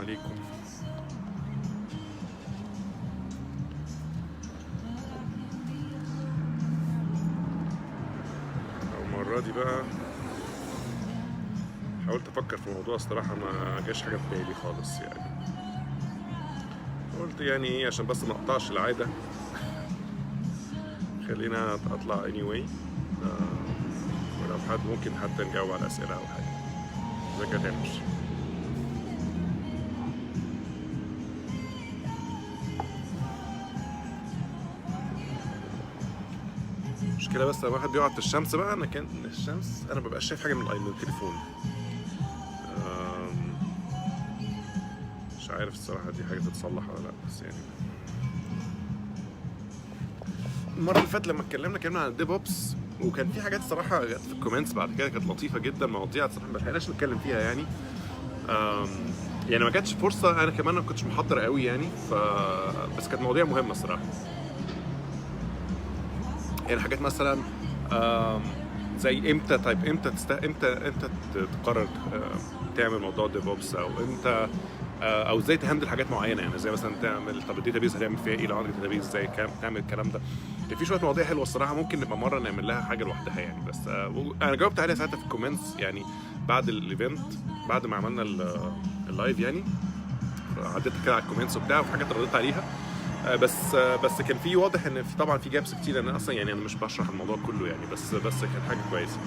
عليكم. المرة دي بقى حاولت افكر في الموضوع، الصراحة ما جاش حاجة في بالي خالص يعني. قلت يعني ايه عشان بس ما اقطعش العادة، خلينا اطلع anyway. ولو حد ممكن حتى نجاوب على اسئلة او حاجة. ازيك يا تامر؟ المشكلة بس لما واحد بيقعد في الشمس بقى، انا كان الشمس انا مبقاش شايف حاجة من التليفون. آم، مش عارف الصراحة دي حاجة تتصلح ولا لا، بس يعني المرة اللي فاتت لما اتكلمنا عن الديف اوبس، وكان في حاجات صراحة جت في الكومنتس بعد كده كانت لطيفة جدا، مواضيع صراحة ما لحقناش نتكلم فيها يعني. آم، يعني ما جاتش فرصة، انا كمان ما كنتش محضر قوي يعني، بس كانت مواضيع مهمة الصراحة. يعني حاجات مثلا آم، زي امتى، طيب امتى تقرر تعمل موضوع ديف اوبس، او امتى او ازاي تهندل حاجات معينه، يعني زي مثلا تعمل، طب الداتابيز هتعمل فيها ايه لو عندك داتابيز، ازاي تعمل الكلام ده. كان في شويه مواضيع حلوه الصراحه، ممكن نبقى مره نعمل لها حاجه لوحدها يعني. بس انا جاوبت عليها ساعتها في الكومنتس يعني، بعد الايفنت، بعد ما عملنا اللايف يعني. عديت كده على الكومنتس وبتاع، وفي حاجات رديت عليها. بس كان في واضح ان في طبعا في جابس كتير، انا اصلا يعني انا مش بشرح الموضوع كله يعني، بس كانت حاجه كويسه.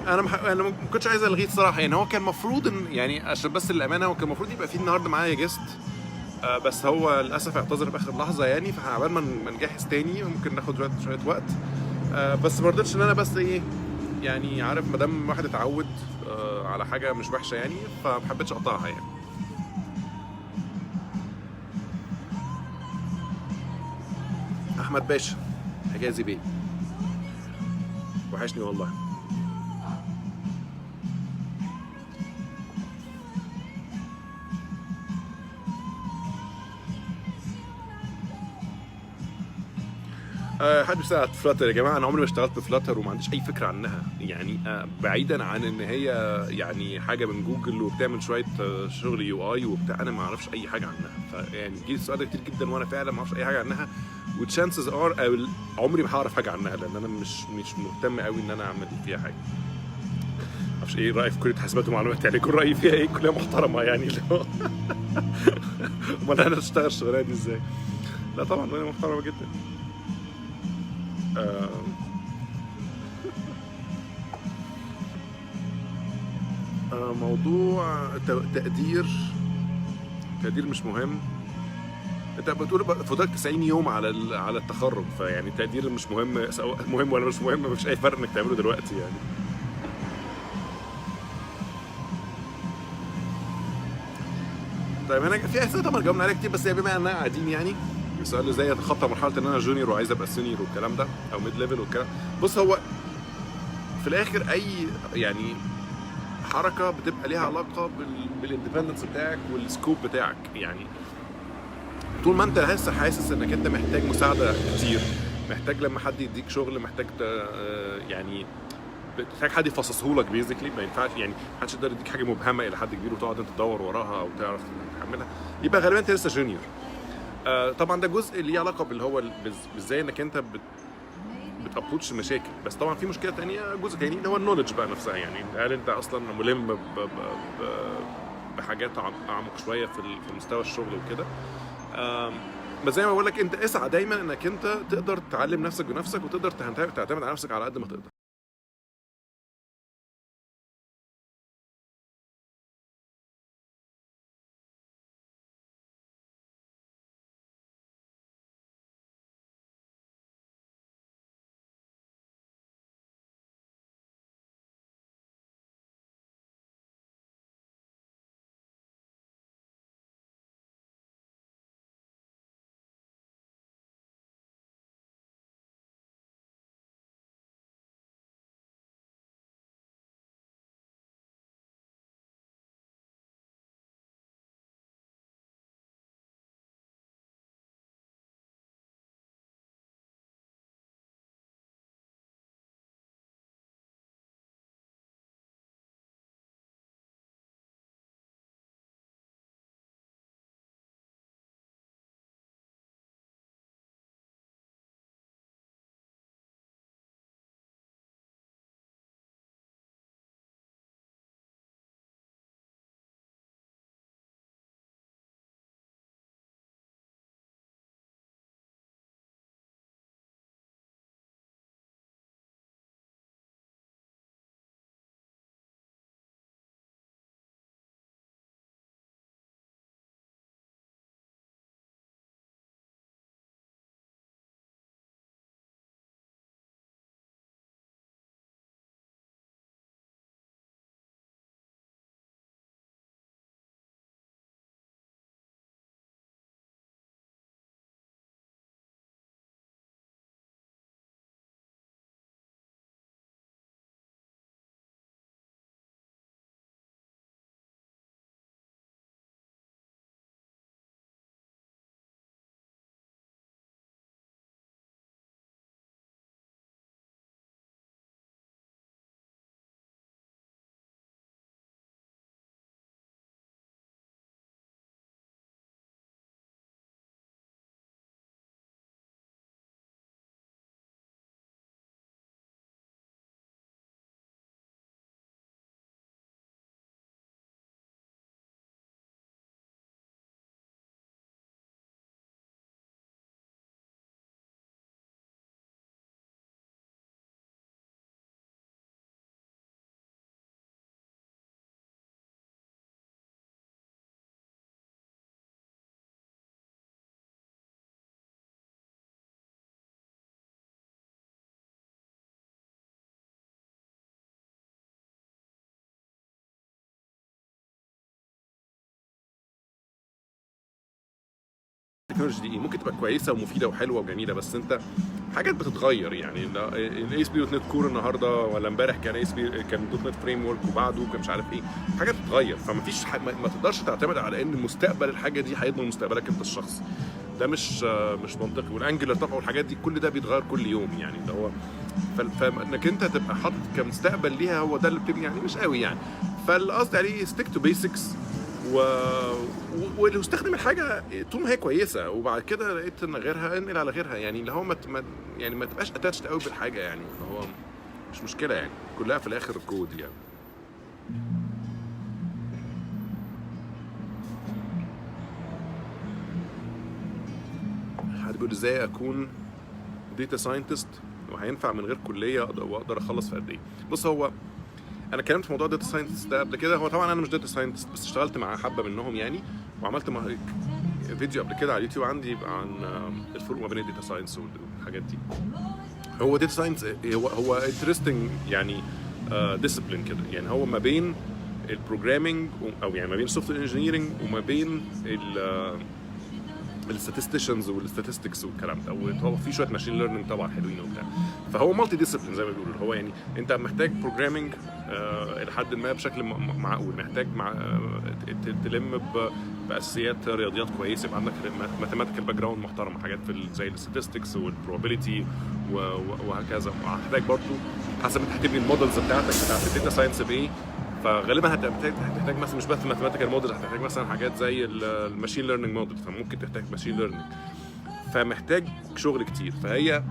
انا ما كنتش عايز الغيه الصراحه يعني. هو كان المفروض ان يعني، عشان بس للامانه، هو كان المفروض يبقى في النهارده معايا جيست. بس هو للاسف اعتذر في اخر لحظه يعني، فعبال ما نجهز تاني ممكن ناخد شويه وقت. بس ما رضيتش ان انا بس ايه يعني، عارف، ما دام واحد اتعود على حاجه مش وحشه يعني، فما حبيتش اقطعها يعني. احمد باشا، حجازي بيه، وحشني والله. حد بيسأل على فلاتر يا جماعه، انا عمري ما اشتغلت بفلاتر وما عنديش اي فكره عنها يعني. بعيدا عن ان هي يعني حاجه من جوجل وبتعمل شويه شغل يو اي وبتاع، انا ما اعرفش اي حاجه عنها. فيعني جه السؤال ده كتير جدا وانا فعلا ما اعرفش اي حاجه عنها. وتشانسز ار عمري ما هعرف حاجه عنها، لان انا مش مهتم قوي ان انا اعمل فيها حاجه. ما اعرفش ايه رايي في كليه حاسبات ومعلومات يعني، يكون رايي فيها ايه؟ كليه محترمه يعني اللي هو امال انا اشتغل الشغلانه دي ازاي؟ لا طبعا كليه محترمه جدا. آه، موضوع تقدير مش مهم. انت بتقول فاضلك 90 يوم على التخرج، فيعني التقدير مش مهم، سواء مهم ولا مش مهم، مفيش اي فرق انك تعمله دلوقتي يعني. طيب انا في اسئله طبعا جاوبنا عليها كتير، بس هي بما اننا قاعدين يعني، السؤال ازاي اتخطى مرحله ان انا جونيور وعايز ابقى سينيور والكلام ده، او ميد ليفل والكلام. بص، هو في الاخر اي يعني حركه بتبقى ليها علاقه بالاندبندنس بتاعك والسكوب بتاعك يعني. طول ما انت لسه حاسس انك انت محتاج مساعده كتير، محتاج لما حد يديك شغل، محتاج يعني بتحتاج حد يفصصه لك بيزيكلي، ما ينفعش يعني محدش يقدر يديك حاجه مبهمه الى حد كبير وتقعد انت تدور وراها او تعرف تحملها، يبقى غالبا انت لسه جونيور. طبعا ده جزء ليه علاقه باللي هو ازاي انك انت بتابروتش المشاكل. بس طبعا في مشكله تانية، جزء تاني اللي هو النولج بقى نفسها يعني. هل انت اصلا ملم بحاجات اعمق شويه في مستوى الشغل وكده. آم، بس زي ما بقول لك، انت اسعى دايما انك انت تقدر تعلم نفسك بنفسك، وتقدر تعتمد على نفسك على قد ما تقدر. التكنولوجي دي ايه، ممكن تبقى كويسه ومفيده وحلوه وجميله، بس انت حاجات بتتغير. يعني الاي اس بي دوت نت كور النهارده ولا امبارح كان اي اس بي كان دوت نت فريم ورك، وبعده كان مش عارف ايه، حاجات بتتغير. فما فيش ما تقدرش تعتمد على ان مستقبل الحاجه دي هيضمن مستقبلك انت الشخصي، ده مش منطقي. والانجلر طبعا والحاجات دي كل ده بيتغير كل يوم، يعني اللي هو فانك انت تبقى حاطط كمستقبل ليها هو ده اللي بتبني يعني مش قوي يعني. فالقصد عليه ستيك تو بيسكس واللي استخدم الحاجه طول ما هي كويسه، وبعد كده لقيت ان غيرها انقل على غيرها، يعني اللي هو يعني ما تبقاش اتاتشد قوي بالحاجه، يعني اللي هو مش مشكله، يعني كلها في الاخر كود يعني. حد بيقول ازاي اكون داتا ساينتست وهينفع من غير كليه واقدر اخلص في قد ايه؟ بص، هو انا اتكلمت في موضوع داتا ساينتست ده قبل كده. هو طبعا انا مش داتا ساينتست، بس اشتغلت مع حبه منهم يعني، وعملت فيديو قبل كده على اليوتيوب عندي عن الفروق ما بين الداتا ساينس والحاجات دي. هو داتا ساينس هو انترستنج يعني ديسيبلين كده، يعني هو ما بين البروجرامينج او يعني ما بين السوفت وير انجينيرنج وما بين الستاتستيشنز والستاتستكس والكلام ده، وهو في شويه ماشين ليرنينج طبعا حلوين وبتاع. فهو مالتي ديسيبلين زي ما بيقولوا. هو يعني انت محتاج بروجرامينج لحد ما بشكل معقول، محتاج تلم باساسيات رياضيات كويسه، يبقى عندك ماثيماتيكال باك جراوند محترم، حاجات في زي الستاتستكس والبروبابيلتي وهكذا. وهتحتاج برضه حسب انت هتبني المودلز بتاعتك بتاعت الداتا ساينس بايه. فغالبا هتحتاج مثلا مش بس ماثيماتيكال موديل، هتحتاج مثلا حاجات زي الماشين ليرنينج موديل، فممكن تحتاج ماشين ليرنينج، فمحتاج شغل كتير. فهي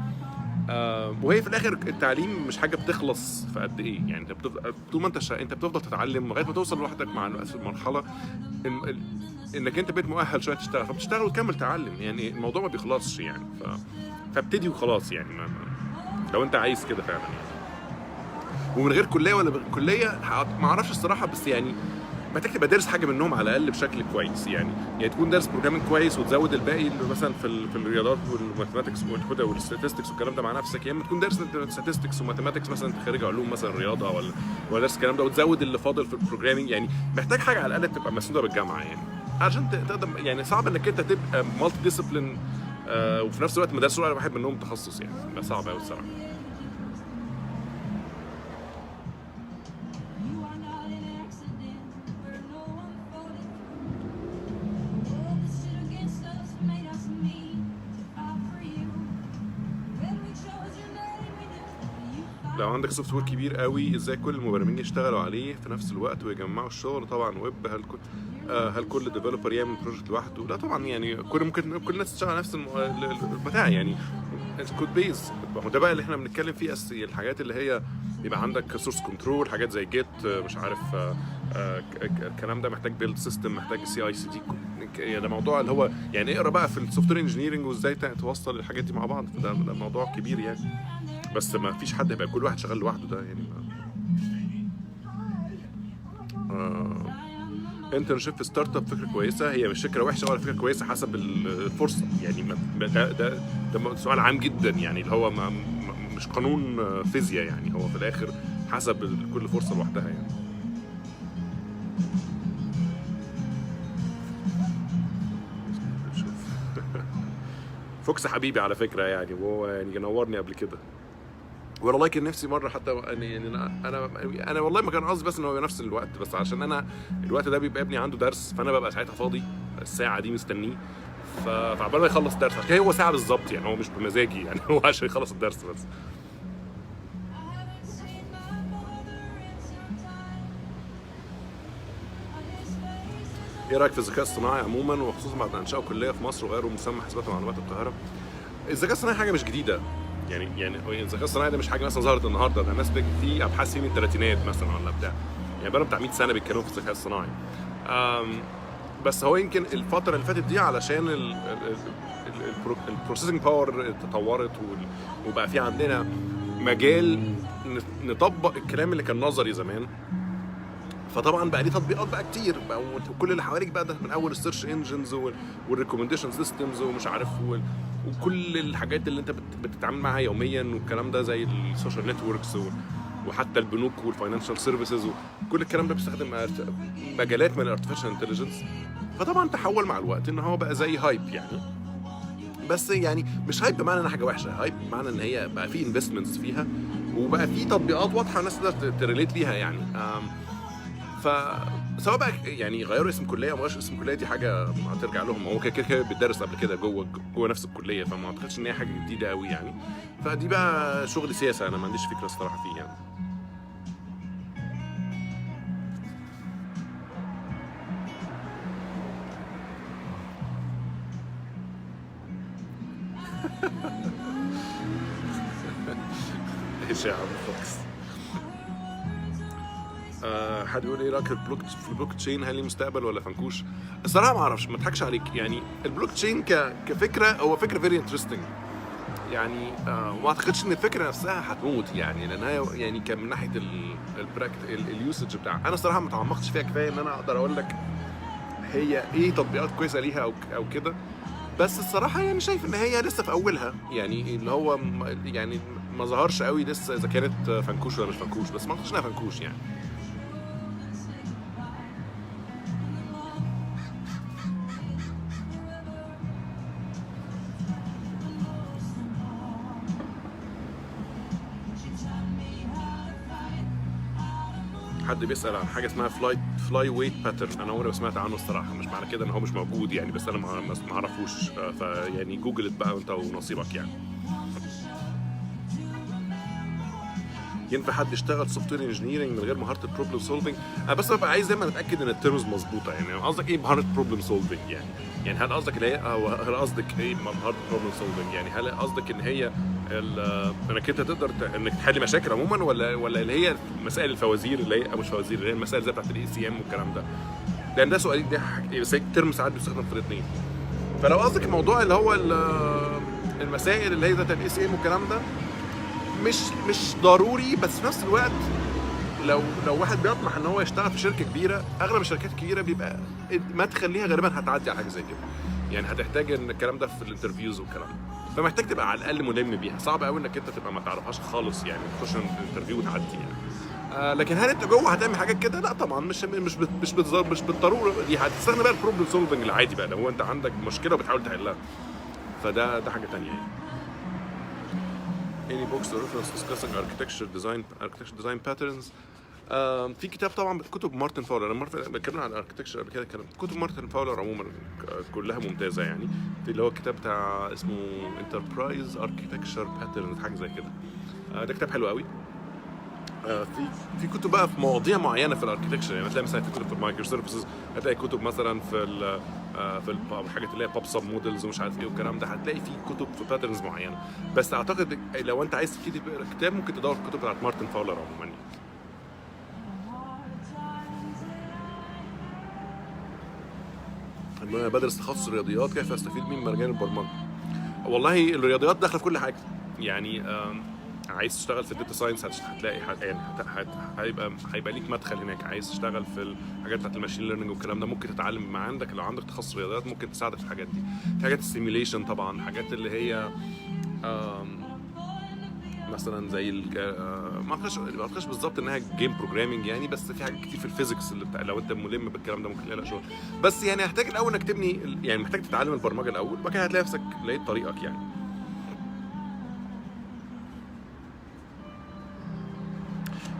وهي في الاخر التعليم مش حاجه بتخلص في قد ايه، يعني انت طول ما انت بتفضل تتعلم لغايه ما توصل لوحدك مع الوقت في المرحله انك انت بقيت مؤهل شويه تشتغل، فبتشتغل وتكمل تعلم. يعني الموضوع ما بيخلصش يعني، فابتدي وخلاص يعني، لو انت عايز كده فعلا يعني. ومن غير كليه ولا كليه ما اعرفش الصراحه، بس يعني محتاج تبقى دارس حاجه منهم على الاقل بشكل كويس، يعني تكون دارس بروجرامينج كويس وتزود الباقي مثلا في الرياضات والماثيماتكس والستاتستكس والكلام ده مع نفسك. يا اما تكون دارس ستاتستكس وماثيماتكس مثلا انت خارج علوم مثلا رياضه ولا دارس الكلام ده، وتزود اللي فاضل في البروجرامينج. يعني محتاج حاجه على الاقل تبقى مسنوده بالجامعه، يعني عشان تقدر. يعني صعب انك انت تبقى مالتي ديسيبلين وفي نفس الوقت مدرسه ولا واحد منهم تخصص، يعني صعب قوي الصراحه. لو عندك سوفت وير كبير قوي، ازاي كل المبرمجين يشتغلوا عليه في نفس الوقت ويجمعوا الشغل؟ طبعا ويب، هل كل ديفلوبر يعمل بروجكت لوحده؟ لا طبعا، يعني ممكن كل الناس تشتغل على نفس البتاع، يعني كود بيز. ده بقى اللي احنا بنتكلم فيه، الحاجات اللي هي يبقى عندك سورس كنترول، حاجات زي جيت مش عارف الكلام ده محتاج بيلد سيستم، محتاج سي اي سي دي. ده موضوع اللي هو يعني اقرا بقى في السوفت وير انجينيرنج وازاي توصل الحاجات دي مع بعض. ده موضوع كبير يعني، بس ما فيش حد هيبقى كل واحد شغال لوحده، ده يعني انترنشيب في ستارت اب فكره كويسه، هي مش فكره وحشه ولا فكره كويسه، حسب الفرصه يعني. ده سؤال عام جدا، يعني اللي هو مش قانون فيزياء، يعني هو في الاخر حسب كل فرصه لوحدها يعني. فوكس حبيبي على فكره يعني، وهو يعني نورني قبل كده، والله كان نفسي مره حتى يعني انا والله ما كان قصدي بس ان هو نفس الوقت، بس عشان انا الوقت ده بيبقى ابني عنده درس، فانا ببقى ساعتها فاضي الساعه دي مستنيه، فعبال ما يخلص درس، عشان هو ساعه بالظبط يعني، هو مش بمزاجي يعني، هو عشان يخلص الدرس بس. ايه رايك في الذكاء الصناعي عموما، وخصوصا بعد انشاء كليه في مصر وغيروا مسمى حاسبات ومعلومات القاهره؟ الذكاء الصناعي حاجه مش جديده، يعني الذكاء الصناعي ده مش حاجه مثلا ظهرت النهارده، ده ناس في ابحاث من الثلاثينات مثلا ولا بتاع، يعني بقالهم بتاع 100 سنه بيتكلموا في الذكاء الصناعي. بس هو يمكن الفتره اللي فاتت دي علشان البروسيسنج باور تطورت، وبقى في عندنا مجال نطبق الكلام اللي كان نظري زمان. فطبعا بقى ليه تطبيقات بقى كتير بقى، وكل اللي حواليك بقى ده من اول السيرش انجنز والريكومنديشن سيستمز ومش عارف وكل الحاجات اللي انت بتتعامل معاها يوميا والكلام ده، زي السوشيال نتوركس وحتى البنوك والفاينانشال سيرفيسز، وكل الكلام ده بيستخدم مجالات من الارتفيشال انتليجنس. فطبعا تحول مع الوقت ان هو بقى زي هايب يعني، بس يعني مش هايب بمعنى انها حاجه وحشه، هايب بمعنى ان هي بقى في انفستمنتس فيها، وبقى في تطبيقات واضحه الناس تقدر تريليت ليها يعني. فسواء بقى يعني غيروا اسم كليه او ما غيروش اسم كليه، دي حاجه هترجع لهم. هو كده كده بيدرس قبل كده جوه نفس الكليه، فما اعتقدش ان هي حاجه جديده قوي يعني. فدي بقى شغل سياسه، انا ما عنديش فكره الصراحه فيه يعني. ايش يا عم فوكس. حد بيقول ايه رايك في البلوك تشين، هل ليه مستقبل ولا فنكوش؟ الصراحه ما اعرفش، ما اضحكش عليك يعني. البلوك تشين كفكره هو فكره فيري انترستنج يعني. ما اعتقدش ان الفكره نفسها هتموت يعني، لانها يعني كان من ناحيه اليوسج بتاعها، انا الصراحه ما تعمقتش فيها كفايه ان انا اقدر اقول لك هي ايه تطبيقات كويسه ليها او كده. بس الصراحه يعني شايف ان هي لسه في اولها يعني، اللي هو يعني ما ظهرش قوي لسه اذا كانت فنكوش ولا مش فنكوش، بس ما اعتقدش انها فنكوش يعني. حد بيسال عن حاجه اسمها فلاي ويت باترن، انا عمري ما سمعت عنه الصراحه، مش معنى كده ان هو مش موجود يعني، بس انا ما اعرفوش. فيعني جوجلت بقى انت ونصيبك يعني. ينفع حد يشتغل سوفت وير انجينيرنج من غير مهاره البروبلم سولفنج؟ انا بس ببقى عايز دايما اتاكد ان الترمز مظبوطه يعني. قصدك ايه مهاره بروبلم سولفنج يعني هل قصدك اللي هي هل قصدك ايه مهاره بروبلم سولفنج يعني؟ هل قصدك ان هي انك انت تقدر انك تحل مشاكل عموما، ولا اللي هي مسائل الفوازير اللي هي مش فوازير، اللي هي المسائل زي بتاعت الاي سي ام والكلام ده؟ لان ده سؤال، ده بس الترم ساعات بيستخدم في الاثنين. فلو قصدك الموضوع اللي هو المسائل اللي هي بتاعت الاي سي ام والكلام ده، مش ضروري، بس في نفس الوقت لو واحد بيطمح ان هو يشتغل في شركه كبيره، اغلب الشركات الكبيره بيبقى ما تخليها غالبا هتعدي على حاجه زي كده يعني. هتحتاج ان الكلام ده في الانترفيوز والكلام ده، فمحتاج تبقى على الاقل ملم بيها. صعب قوي انك انت تبقى ما تعرفهاش خالص يعني، تخش الانترفيو وتعدي يعني. لكن هل انت جوه هتعمل حاجات كده؟ لا طبعا، مش بالضروره دي. هتستخدم بقى البروبلم سولفنج العادي بقى، لو هو انت عندك مشكله وبتحاول تحلها، ده حاجه ثانيه يعني. Any books or reference discussing architecture design patterns؟ في كتاب طبعا، كتب مارتن فاولر. لما اتكلمنا عن الاركتكتشر قبل كده، كانت كتب مارتن فاولر عموما كلها ممتازه يعني. في اللي هو الكتاب بتاع اسمه انتربرايز اركتكتشر باترنز، حاجه زي كده. ده كتاب حلو قوي. في كتب بقى في مواضيع معينه في الاركتكتشر يعني. هتلاقي مثلا في كتب في المايكرو سيرفيسز، هتلاقي كتب مثلا في الحاجات اللي هي بوب سب مودلز ومش عارف ايه والكلام ده، هتلاقي في كتب في باترنز معينه. بس اعتقد لو انت عايز تبتدي تقرا كتاب، ممكن تدور في الكتب بتاعت مارتن فاولر عموما. انا بدرس تخصص الرياضيات، كيف استفيد من مجال البرمجه؟ والله الرياضيات داخله في كل حاجه يعني. عايز تشتغل في الداتا ساينس هتلاقي يعني هيبقى ليك مدخل هناك. عايز تشتغل في الحاجات بتاعت الماشين ليرنينج والكلام ده، ممكن تتعلم مع عندك لو عندك تخصص رياضيات، ممكن تساعدك في الحاجات دي. في حاجات السيميوليشن طبعا، حاجات اللي هي مثلا زي ما اعتقدش بالظبط انها جيم بروجرامينج يعني، بس في حاجات كتير في الفيزيكس اللي لو انت ملم بالكلام ده ممكن تلاقي شغل. بس يعني هتحتاج الاول انك تبني يعني، محتاج تتعلم البرمجه الاول، وبعد كده هتلاقي نفسك لقيت طريقك يعني.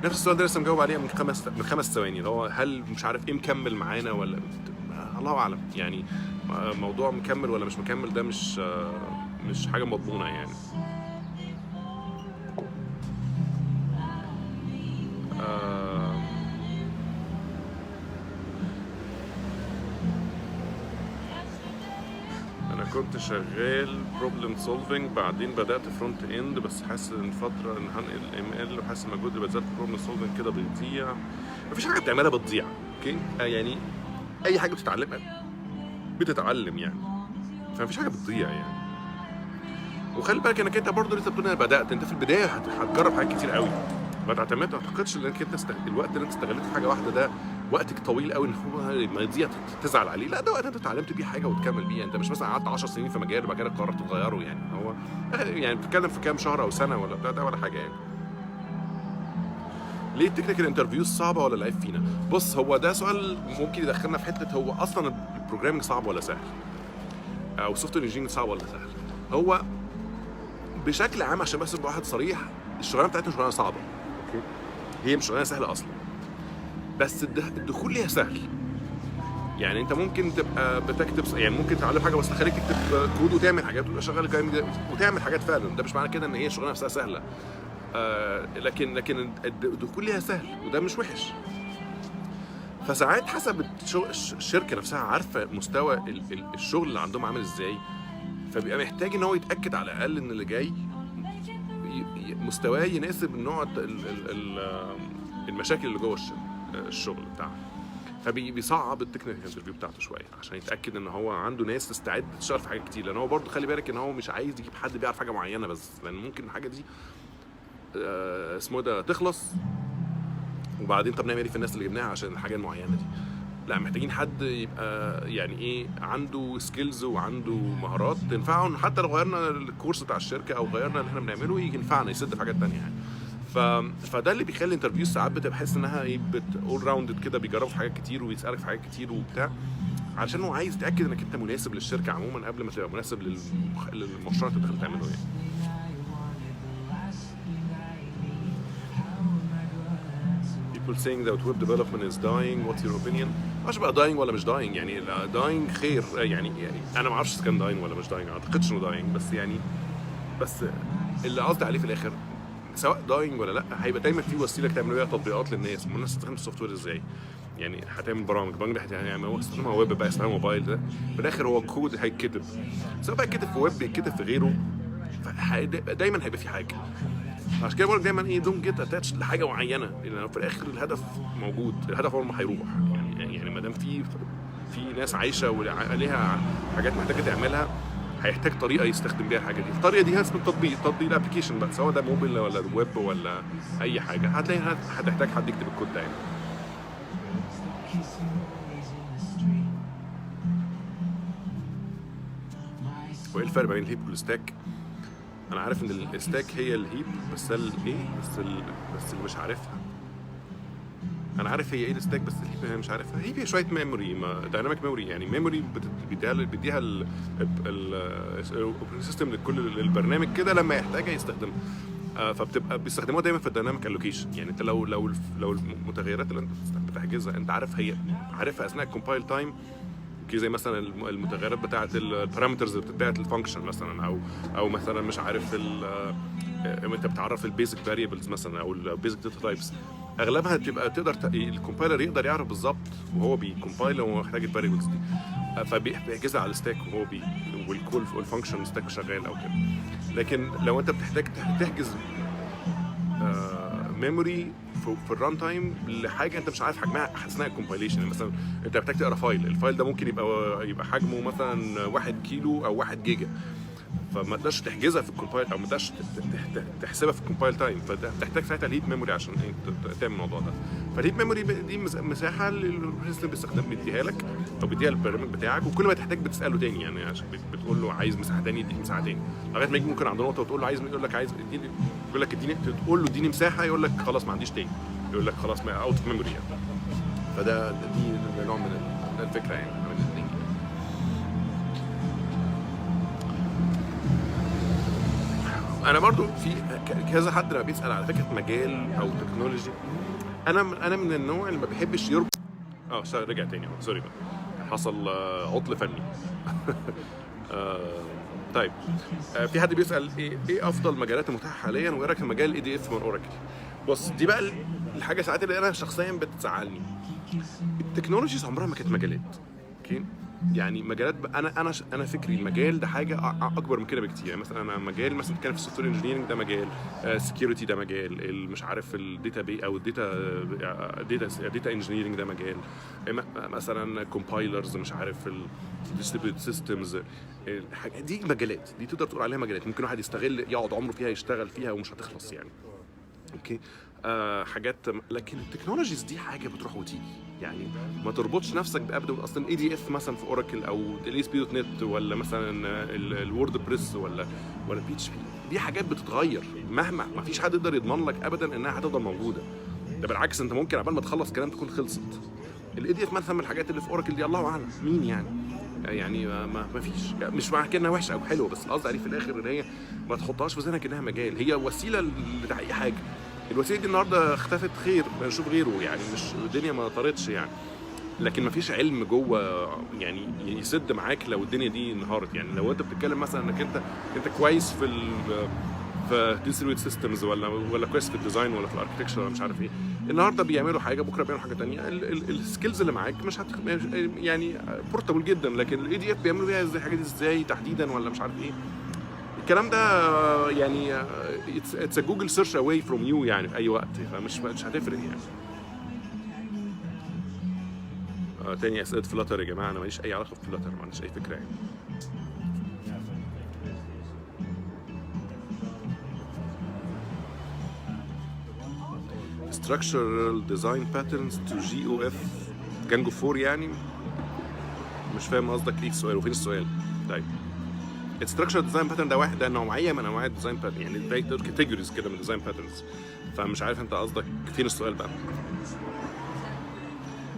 نفس السؤال ده لسه مجاوب عليه من 5 ثواني، اللي هو هل مش عارف ايه مكمل معانا ولا الله اعلم يعني. موضوع مكمل ولا مش مكمل ده مش حاجه مضمونه يعني. انا كنت شغال بروبلم سولفنج، بعدين بدات فرونت اند، بس حاسس ان فتره ان هنقل ال وحاسس المجهود اللي بذلته في بروبلم سولفنج كده بيضيع. مفيش حاجه بتعملها بتضيع، اوكي يعني اي حاجه بتتعلمها بتتعلم يعني، فمفيش حاجه بتضيع يعني. وخلي بالك انك انت برضه لسه بتقول انا بدات، انت في البدايه هتجرب حاجات كتير قوي. ما تعتقدش انك انت الوقت اللي انت استغلته في حاجه واحده ده وقتك طويل قوي ان هو ما يضيع تزعل عليه. لا، ده وقت انت اتعلمت بيه حاجه وتكمل بيها. انت مش مثلا قعدت 10 سنين في مجال وبعد كده قررت تغيره يعني. هو يعني بتتكلم في كام شهر او سنه ولا بتاع ده ولا حاجه يعني. ليه التكنيكال انترفيوز صعبه ولا العيب فينا؟ بص، هو ده سؤال ممكن يدخلنا في حته هو اصلا البروجرامينج صعب ولا سهل، او السوفت وير انجينيرنج صعب ولا سهل. هو بشكل عام عشان بس ابقى واحد صريح، الشغلانه بتاعتنا شغلانه صعبه، اوكي، هي مش شغلانه سهله اصلا، بس الدخول ليها سهل. يعني انت ممكن تبقى بتكتب، يعني ممكن تتعلم حاجه بس تخليك تكتب كود وتعمل حاجات وتبقى شغال وتعمل حاجات فعلا، ده مش معنى كده ان هي الشغلانه نفسها سهله. لكن الدخول ليها سهل وده مش وحش. فساعات حسب الشركه نفسها عارفه مستوى الشغل اللي عندهم عامل ازاي، فبيبقى محتاج ان هو يتاكد على الاقل ان اللي جاي مستواه يناسب النوع المشاكل اللي جوه الشغل بتاعه، فبيصعب التكنيكال انترفيو بتاعته شويه عشان يتاكد ان هو عنده ناس تستعد تشتغل في حاجات كتير. لان هو برضه خلي بالك ان هو مش عايز يجيب حد بيعرف حاجه معينه بس، لان ممكن الحاجه دي اسمه ده تخلص وبعدين طب نعمل ايه في الناس اللي جبناها عشان الحاجه المعينه دي. لا، محتاجين حد يبقى يعني ايه عنده سكيلز وعنده مهارات تنفعه، حتى لو غيرنا الكورس بتاع الشركه او غيرنا اللي احنا بنعمله ينفعنا يسد في حاجات ثانيه يعني. فده اللي بيخلي الانترفيو ساعات بتبقى حاسس انها ايه اول راوندد كده، بيجربوا في حاجات كتير وبيسالك في حاجات كتير وبتاع، علشان هو عايز يتاكد انك انت مناسب للشركه عموما قبل ما تبقى مناسب للمشروع اللي انت داخل تعمله يعني. People saying that web development is dying. What's your opinion? مش بقى dying ولا مش dying، يعني dying خير، يعني انا ما اعرفش اذا كان dying ولا مش dying، ما اعتقدش انه dying، بس يعني بس اللي قصدي عليه في الاخر سواء داينج ولا لا، هيبقى دايما في وسيله تعمل بيها تطبيقات للناس. الناس تستخدم السوفت وير ازاي؟ يعني هتعمل برامج يعني هو استخدامها ويب بقى، استخدامها موبايل، ده في الاخر هو كود هيتكتب، سواء بقى يتكتب في ويب بيتكتب في غيره، دايما هيبقى في حاجه. عشان كده بقول دايما ايه دونت جيت اتاتش لحاجه معينه، لان في الاخر الهدف موجود، الهدف هو ما هيروح يعني ما دام في ناس عايشه وليها حاجات محتاجه تعملها، هيحتاج طريقه يستخدم بيها الحاجه دي. الطريقه دي اسمها تطبيق الابلكيشن بقى، سواء ده موبايل ولا ويب ولا اي حاجه، هتلاقي هتحتاج حد يكتب الكود ده يعني. وايه الفرق بين الهيب والستاك؟ انا عارف ان الستاك هي الهيب، بس بس اللي مش عارفها. انا عارف هي ايه الستاك، بس الهيب مش عارفها. الهيب هي شويه ميموري، دايناميك ميموري، يعني ميموري بيديها السيستم لكل البرنامج كده لما يحتاجها يستخدمها. فبتبقى بيستخدموها دايما في الدايناميك الوكيشن. يعني انت لو المتغيرات اللي انت بتحجزها انت عارفها اثناء الكومبايل تايم، زي مثلا المتغيرات بتاعه البارامترز بتاعه الفانكشن مثلا، او مثلا مش عارف انت بتعرف البيزك فاريبلز مثلا او البيزك داتا تايبس، اغلبها تبقى الكومبايلر يقدر يعرف بالظبط وهو بيكومبايل هو محتاج الفاريبلز دي، فبيحجزها على الستاك وهو والكول والفانكشن ستاك شغال او كده. لكن لو انت بتحتاج تحجز ميموري في الران تايم لحاجه انت مش عارف حجمها اثناء الكومبايليشن، يعني مثلا انت محتاج تقرا الفايل ده ممكن يبقى حجمه مثلا 1 كيلو او 1 جيجا، فما تقدرش تحجزها في الكومبايل او ما تقدرش تحسبها في الكومبايل تايم، فتحتاج ساعتها الهيب ميموري عشان تعمل الموضوع ده. فالهيب ميموري دي مساحه السيستم بيديها لك او بيديها للبرنامج بتاعك، وكل ما تحتاج بتساله تاني، يعني عشان بتقول له عايز مساحه تاني يديك مساحه تاني، لغايه ما يجي ممكن عند نقطه وتقول له يقول لك عايز اديني، يقول لك اديني، تقول له اديني مساحه يقول لك خلاص ما عنديش تاني، يقول لك خلاص ما اوت اوف ميموري يعني. فده دي نوع من الفكره يعني من الاثنين. انا برضو في كذا حد لما بيسال على فكره مجال او تكنولوجي، انا من النوع اللي ما بيحبش يربط. رجع تاني اهو، سوري بقى حصل عطل فني. طيب في حد بيسال ايه افضل مجالات المتاحه حاليا، وايه رايك في مجال الاي دي اف من اوراكل؟ بص دي بقى الحاجه ساعات اللي انا شخصيا بتزعلني. التكنولوجيز عمرها ما كانت مجالات، اوكي؟ يعني مجالات انا فكري المجال ده حاجه اكبر من كده بكتير. يعني مثلا انا مجال مثلا كان في السوفت وير انجينيرنج ده مجال، سكيورتي ده مجال، مش عارف الداتا بي او الداتا انجينيرنج ده مجال، مثلا كومبايلرز مش عارف الديستريبيوتد سيستمز، الحاجات دي مجالات، دي تقدر تقول عليها مجالات ممكن واحد يقعد عمره فيها يشتغل فيها ومش هتخلص يعني، اوكي؟ حاجات. لكن التكنولوجيز دي حاجه بتروح وتيجي، يعني ما تربطش نفسك بابدا. اصلا اي دي اف مثلا في اوراكل او الاي اس بي دوت نت ولا مثلا الوورد بريس ولا بي اتش بي، دي حاجات بتتغير، مهما ما فيش حد يقدر يضمن لك ابدا انها هتفضل موجوده. ده بالعكس انت ممكن عبال ما تخلص كلام تكون خلصت. الاي دي اف مثلا من الحاجات اللي في اوراكل دي الله اعلم مين يعني، يعني ما فيش، يعني مش معنى كده انها وحشه او حلوه، بس القصد عليه في الاخر ان هي ما تحطهاش في ذهنك انها مجال، هي وسيله لتحقيق حاجه. الوسيله دي النهارده اختفت، خير نشوف غيره يعني، مش الدنيا ما طارتش يعني، لكن ما فيش علم جوه يعني يسد معاك لو الدنيا دي انهارت. يعني لو انت بتتكلم مثلا انك انت كويس في ديستريبيوت سيستمز، ولا كويس في الديزاين ولا في الاركتكشر ولا مش عارف ايه، النهارده بيعملوا حاجه بكره بيعملوا حاجه ثانيه، السكيلز اللي معاك مش يعني بورتابل جدا، لكن الاي دي اف بيعملوا بيها ازاي الحاجات دي ازاي تحديدا ولا مش عارف ايه الكلام ده يعني. اتس ا جوجل سيرش اواي فروم يو يعني في اي وقت، فمش هتفرق يعني. تاني اسئله فلاتر يا جماعه، انا ماليش اي علاقه بفلاتر، ما عنديش اي فكره يعني. structural design patterns to GOF جانجو 4 يعني، مش فاهم قصدك ايه السؤال وفين السؤال. طيب structural design pattern ده نوعيه من انواع الديزاين باترن، يعني زي كاتيجوريز كده من الديزاين باترنز، فمش عارف انت قصدك فين السؤال بقى.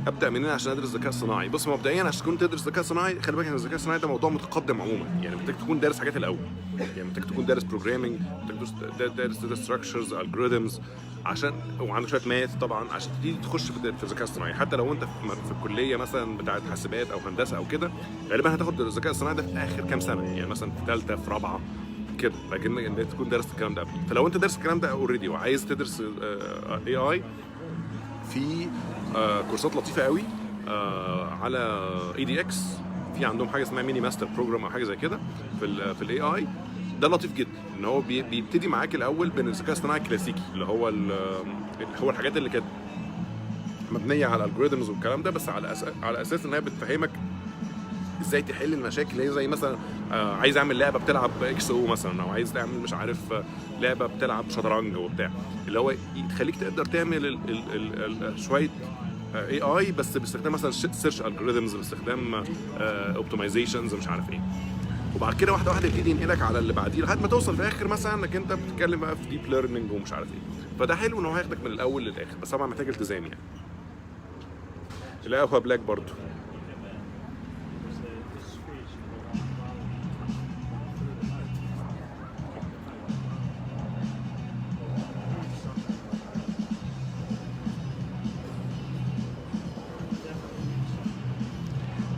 ابدا منين عشان ادرس ذكاء صناعي؟ بص مبدئيا عشان تكون تدرس ذكاء صناعي خلي بالك ان الذكاء الصناعي ده موضوع متقدم عموما، يعني محتاج تكون دارس حاجات الاول، يعني محتاج تكون دارس بروجرامنج، محتاج دارس ستراكشرز الجوريثمز، عشان وعندك شويه ماث طبعا عشان تبتدي تخش في الذكاء الصناعي. حتى لو انت في الكليه مثلا بتاعه حاسبات او هندسه او كده، غالبا هتاخد الذكاء الصناعي ده في اخر كام سنه، يعني مثلا في ثالثه في رابعه كده، لكن انت تكون درست الكلام ده قبل. فلو انت دارس الكلام ده اوريدي وعايز تدرس اي اي، في كورسات لطيفه قوي على اي دي اكس، في عندهم حاجه اسمها ميني ماستر بروجرام او حاجه زي كده في الاي اي. ده لطيف جدا ان هو بيبتدي معاك الاول بين الذكاء الاصطناعي الكلاسيكي اللي هو الحاجات اللي كانت مبنيه على الالجوريثمز والكلام ده، بس على اساس ان هي بتفهمك ازاي تحل المشاكل اللي هي زي مثلا عايز اعمل لعبه بتلعب اكس او مثلا، او عايز تعمل مش عارف لعبه بتلعب شطرنج وبتاع، اللي هو يخليك تقدر تعمل شويه اي اي بس باستخدام مثلا سيرش الجوريثمز، باستخدام اوبتمايزيشنز مش عارف ايه. وبعد كده واحده واحده يبتدي ينقلك على اللي بعديه لغايه ما توصل في الاخر مثلا انك انت بتتكلم بقى في ديب ليرنينج ومش عارف ايه. فده حلو ان هو هياخدك من الاول للاخر، بس طبعا محتاج التزام يعني. لا هو بلاك برضو.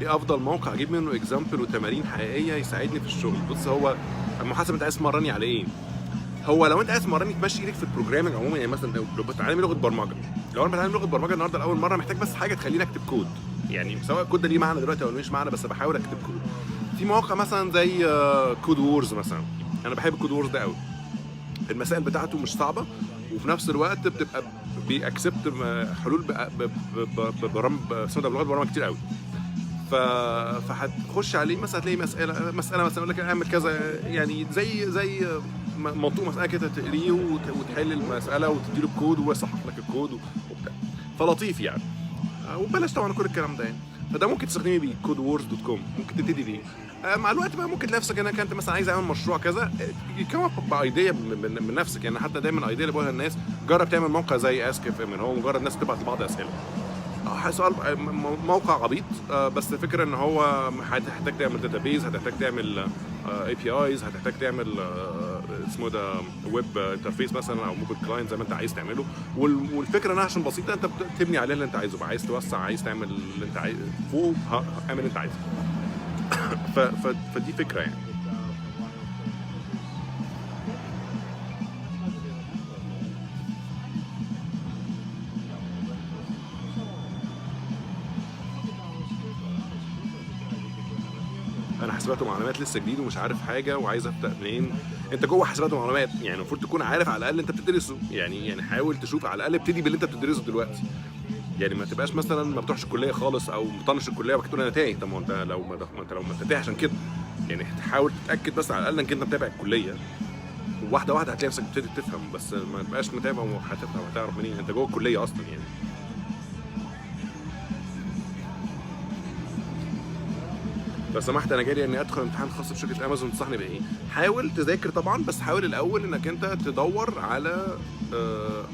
ايه افضل موقع اجيب منه اكزامبل وتمارين حقيقيه يساعدني في الشغل؟ بص هو حسب انت عايز تمرني على ايه. هو لو انت عايز تمرني تمشي ايدك في البروجرامنج عموما، يعني مثلا لو بتتعلم لغه برمجه، لو انا بتعلم لغه برمجه النهارده لاول مره محتاج بس حاجه تخليني اكتب كود، يعني سواء الكود ده ليه معنى دلوقتي او مش معنى، بس بحاول اكتب كود. في مواقع مثلا زي كود وورز مثلا، انا بحب كود وورز ده قوي، المسائل بتاعته مش صعبه وفي نفس الوقت بتبقى بيأكسبت حلول ببرامج بلغات برمجه كتير قوي. فهتخش عليه مثلا هتلاقي مساله مثلا يقول لك اعمل كذا، يعني زي منطوق مساله كده تقريه وتحل المساله وتدي له الكود وهو يصحح لك الكود وبتاع، فلطيف يعني. وبلاش طبعا كل الكلام ده يعني. فده ممكن تستخدمي بيه codewars.com، ممكن تبتدي بيه. مع الوقت بقى ممكن نفسك انك انت مثلا عايز اعمل مشروع كذا، يكون بايديا من نفسك يعني. حتى دايما ايديا اللي بقولها للناس، جرب تعمل موقع زي اسك اف ام، هو مجرد ناس تبعت لبعض اسئله. سؤال موقع عبيط، بس الفكره ان هو هتحتاج تعمل داتابيز، هتحتاج تعمل اي بي ايز، هتحتاج تعمل اسمه ده ويب انترفيس مثلا او موبايل كلاينت زي ما انت عايز تعمله. والفكره انها عشان بسيطه انت بتبني عليها اللي انت عايزه بقى، عايز توسع، عايز تعمل اللي انت عايزه فوق، اعمل اللي انت عايزه. فدي فكره يعني. انا حاسبات ومعلومات لسه جديد ومش عارف حاجه وعايز ابدا منين. انت جوه حاسبات ومعلومات يعني المفروض تكون عارف على الاقل انت بتدرسه، يعني حاول تشوف على الاقل ابتدي باللي انت بتدرسه دلوقتي، يعني ما تبقاش مثلا ما بتروحش الكليه خالص او مطنش الكليه وبتقول انا تايه. طب ما انت لو ما تايه عشان كده يعني تحاول تتاكد بس على الاقل انك انت متابع الكليه، وواحده واحده هتلاقي نفسك بتبتدي تفهم، بس ما تبقاش متابع وهتفهم هتعرف منين انت جوه الكليه اصلا يعني. لو سمحت انا جاي اني ادخل امتحان خاص بشركه امازون، تنصحني بايه؟ حاول تذاكر طبعا، بس حاول الاول انك انت تدور على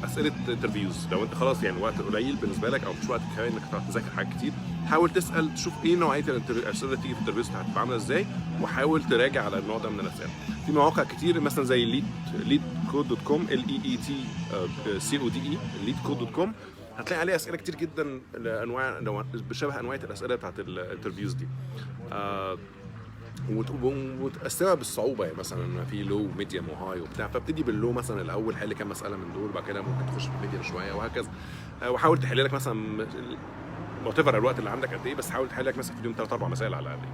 اسئله انترفيوز. لو انت خلاص يعني وقت قليل بالنسبه لك او مش وقت كفايه انك تذاكر حاجات كتير، حاول تسال تشوف ايه نوعيه الاسئله اللي تيجي في الانترفيوز هتبقى عامله ازاي، وحاول تراجع على النوع ده من الاسئله. في مواقع كتير مثلا زي leetcode.com LEETCODE leetcode.com، هتلاقي عليه اسئله كتير جدا لانواع بشبه انواع الاسئله بتاعت الانترفيوز دي. وتقسمها بالصعوبه، يعني مثلا في لو ميديوم وهاي وبتاع، فابتدي باللو مثلا الاول، حل كام مساله من دول، بعد كده ممكن تخش في الميديوم شويه وهكذا. وحاول تحل لك مثلا وات ايفر الوقت اللي عندك قد ايه، بس حاول تحل لك مثلا في اليوم 3 4 مسائل على الاقل.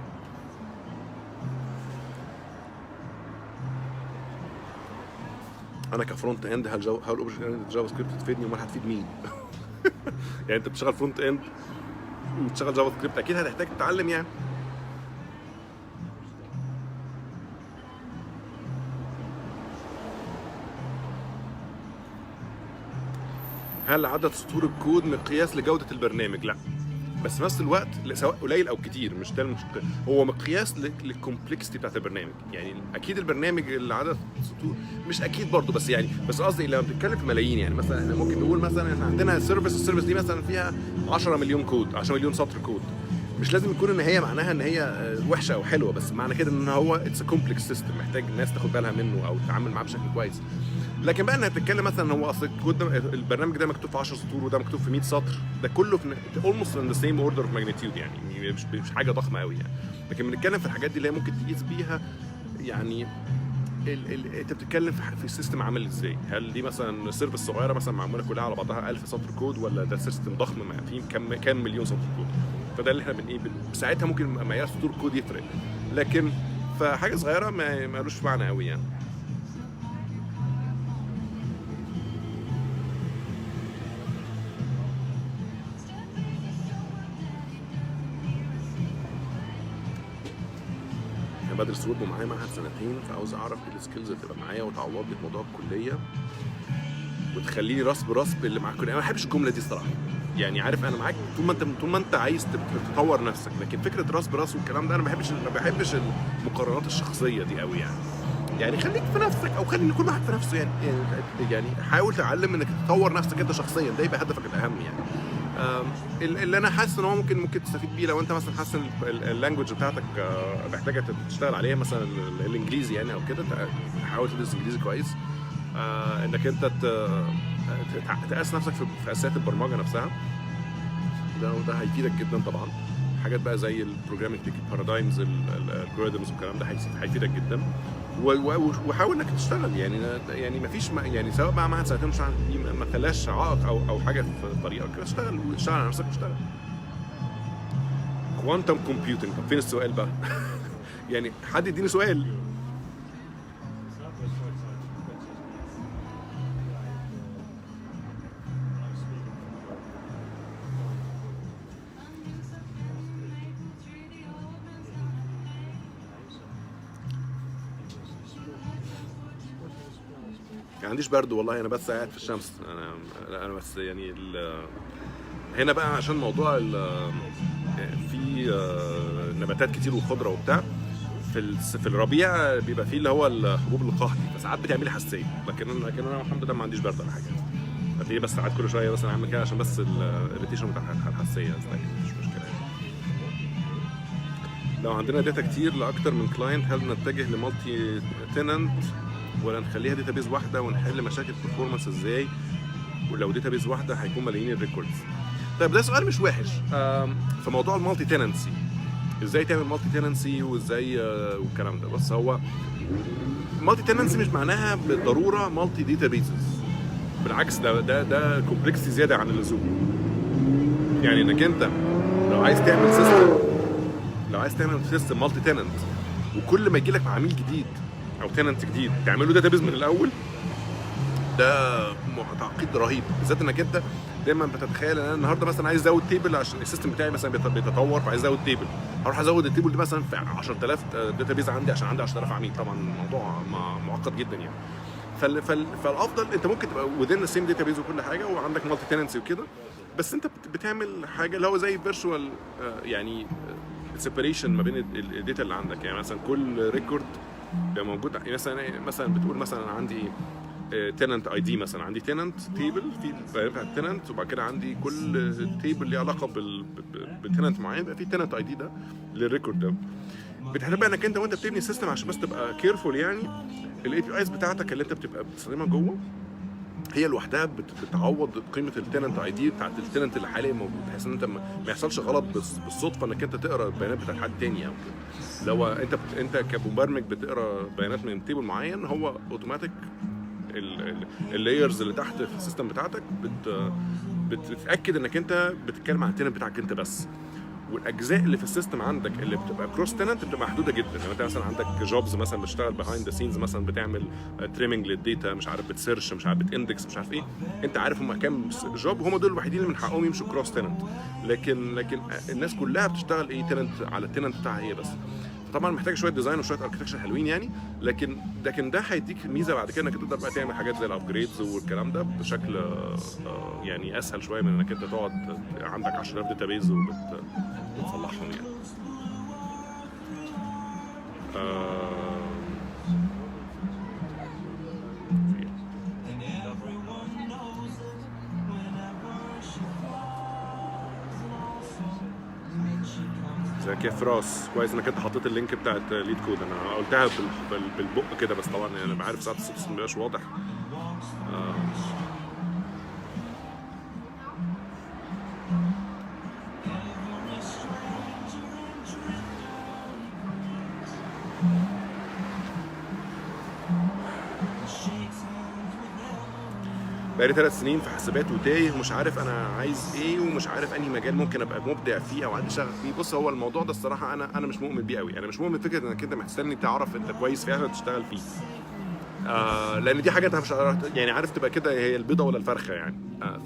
انا كفرونت اند هل الاوبجكت اورينتد جافا سكريبت تفيدني؟ امال هتفيد مين؟ يعني انت بتشتغل فرونت اند وبتشتغل جافا سكريبت، اكيد هتحتاج تتعلم يعني. هل عدد سطور الكود مقياس لجوده البرنامج؟ لا، بس في نفس الوقت سواء قليل او كتير مش ده هو مقياس للكومبلكسيتي بتاعت البرنامج. يعني اكيد البرنامج اللي عدد سطور مش اكيد برضه، بس يعني بس قصدي لما بنتكلم في ملايين، يعني مثلا احنا ممكن نقول مثلا احنا عندنا السيرفيس دي مثلا فيها 10 مليون كود، 10 مليون سطر كود. مش لازم يكون ان هي معناها ان هي وحشه او حلوه، بس معنى كده ان هو اتس كومبلكس سيستم محتاج الناس تاخد بالها منه او تتعامل معاه بشكل كويس. لكن بقى انك تتكلم مثلا هو اصل الكود ده البرنامج ده مكتوب في 10 سطور وده مكتوب في 100 سطر، ده كله في almost in the same order of magnitude، يعني مش حاجه ضخمه قوي يعني. لكن بنتكلم في الحاجات دي اللي هي ممكن تقيس بيها يعني انت بتتكلم في سيستم عامل ازاي. هل دي مثلا سيرفيس صغيره مثلا معموله كلها على بعضها 1000 سطر كود، ولا ده سيستم ضخم فيه كام مليون سطر كود؟ فده اللي احنا ساعتها ممكن معيار سطور كود يفرق، لكن فحاجه صغيره ما لوش معنى قوي يعني. بدرس ويب ومعايا معهد سنتين، فعاوز اعرف ايه السكيلز اللي تبقى معايا وتعوض لي في موضوع الكليه وتخليني راس براس باللي معاك. انا ما بحبش الجمله دي الصراحه، يعني عارف انا معاك طول ما انت عايز تطور نفسك، لكن فكره راس براس والكلام ده انا ما بحبش المقارنات الشخصيه دي قوي يعني خليك في نفسك، او خلي كل واحد في نفسه يعني حاول تعلم انك تطور نفسك انت شخصيا، ده يبقى هدفك الاهم يعني. اللي انا حاسس ان هو ممكن تستفيد بيه لو انت مثلا حاسس ان اللانجوج بتاعتك محتاجه تشتغل عليها، مثلا الانجليزي يعني او كده، حاول تدرس انجليزي كويس. انك انت تقاس نفسك في اساسيات البرمجه نفسها، ده هيفيدك جدا طبعا. حاجات بقى زي البروجرامينج بارادايمز الالجوريثمز والكلام ده هيفيدك جدا. وحاول انك تشتغل يعني ما فيش يعني سواء بقى معهد سنتين مش ما خلاش عائق او حاجه في طريقك كده، اشتغل على نفسك واشتغل. كوانتم كومبيوتنج، طب فين السؤال بقى؟ يعني حد يديني سؤال. ما عنديش برد والله، انا بس قاعد في الشمس. انا بس يعني هنا بقى عشان موضوع في نباتات كتير وخضره وبتاع، في الربيع بيبقى فيه اللي هو الحبوب اللقاح دي، فساعات بتعمل لي حساسيه، لكن انا الحمد لله ما عنديش برد ولا حاجه. هتلاقيه بس ساعات كل شويه بس انا اعمل كده عشان بس الريتيشن بتاع الحساسيه، مش مشكله يعني. لو عندنا داتا كتير لاكتر من كلاينت، هل نتجه لمالتي تيننت ولا نخليها داتابيز واحده ونحل مشاكل البرفورمانس ازاي؟ ولو داتابيز واحده هيكون ملايين الريكوردز. طيب ده سؤال مش وحش. في موضوع المالتي تيننسي، ازاي تعمل مالتي تيننسي وازاي والكلام ده. بس هو المالتي تيننسي مش معناها بالضروره مالتي داتابيزز، بالعكس ده كومبلكسيتي زياده عن اللزوم. يعني انك انت لو عايز تعمل سيستم مالتي تيننت، وكل ما يجي لك عميل جديد او تيننت جديد تعمله داتابيز من الاول، ده تعقيد رهيب. بالذات انك انت دايما بتتخيل ان انا النهارده مثلا عايز ازود تيبل عشان السيستم بتاعي مثلا بيتطور، فعايز ازود تيبل، هروح ازود التيبل ده مثلا في 10000 داتابيز عندي عشان عندي 10000 عميل. طبعا الموضوع معقد جدا يعني. فالافضل انت ممكن تبقى within the same database وكل حاجه وعندك مالتي تيننسي وكده، بس انت بتعمل حاجه اللي هو زي فيرتشوال يعني سيبريشن ما بين الداتا اللي عندك. يعني مثلا كل ريكورد بيبقى موجود، مثلا بتقول مثلا انا عندي تننت اي دي، مثلا عندي تننت تيبل في البيانات بتاعت التننت، وبعد كده عندي كل تيبل ليه علاقه بالتننت معين يبقى في تننت اي دي ده للريكورد ده. بتحب انك انت وانت بتبني سيستم عشان بس تبقى كيرفول، يعني الاي بي ايز بتاعتك اللي انت بتبقى بتستخدمها جوه هي لوحدها بتعوض قيمه التننت اي دي بتاعت التننت اللي حاليا موجود، بحيث ان انت ما يحصلش غلط بالصدفه انك انت تقرا البيانات بتاعت حد تاني او كده. لو انت كمبرمج بتقرا بيانات من تيبل معين، هو اوتوماتيك اللايرز اللي تحت في السيستم بتاعتك بتتاكد انك انت بتتكلم عن التننت بتاعك انت بس. والاجزاء اللي في السيستم عندك اللي بتبقى كروس تننت بتبقى محدوده جدا. يعني انت مثلا عندك جوبز مثلا بتشتغل بيهايند ذا سينز، مثلا بتعمل تريمنج للداتا، مش عارف بتسيرش، مش عارف بتاندكس، مش عارف ايه، انت عارف هم كام جوب، هم دول الوحيدين اللي من حقهم يمشوا كروس تننت. لكن الناس كلها بتشتغل ايه تننت على التننت بتاعها هي بس. طبعا محتاج شويه ديزاين وشويه اركتكشر حلوين يعني، لكن ده هيديك ميزه بعد كده انك تقدر بقى تعمل حاجات زي الابجريدز والكلام ده بشكل يعني اسهل شويه من انك انت تقعد عندك 10,000 داتابيز وتصلحهم يعني. كيف راس كويس انك انت حطيت اللينك بتاعت ليد كود. انا قلتها بالبق كده، بس طبعا انا يعني عارف ساعات الصوت ما بيبقاش واضح. بقالي 3 سنين في حسابات وتايه ومش عارف انا عايز ايه، ومش عارف انهي مجال ممكن ابقى مبدع فيه او عندي شغف فيه. بص، هو الموضوع ده الصراحه انا مش مؤمن بيه قوي. انا مش مؤمن فكره انك انت مستني تعرف انت كويس فيه عشان تشتغل فيه. لان دي حاجه انت مش يعني عارف تبقى كده هي البيضه ولا الفرخه يعني.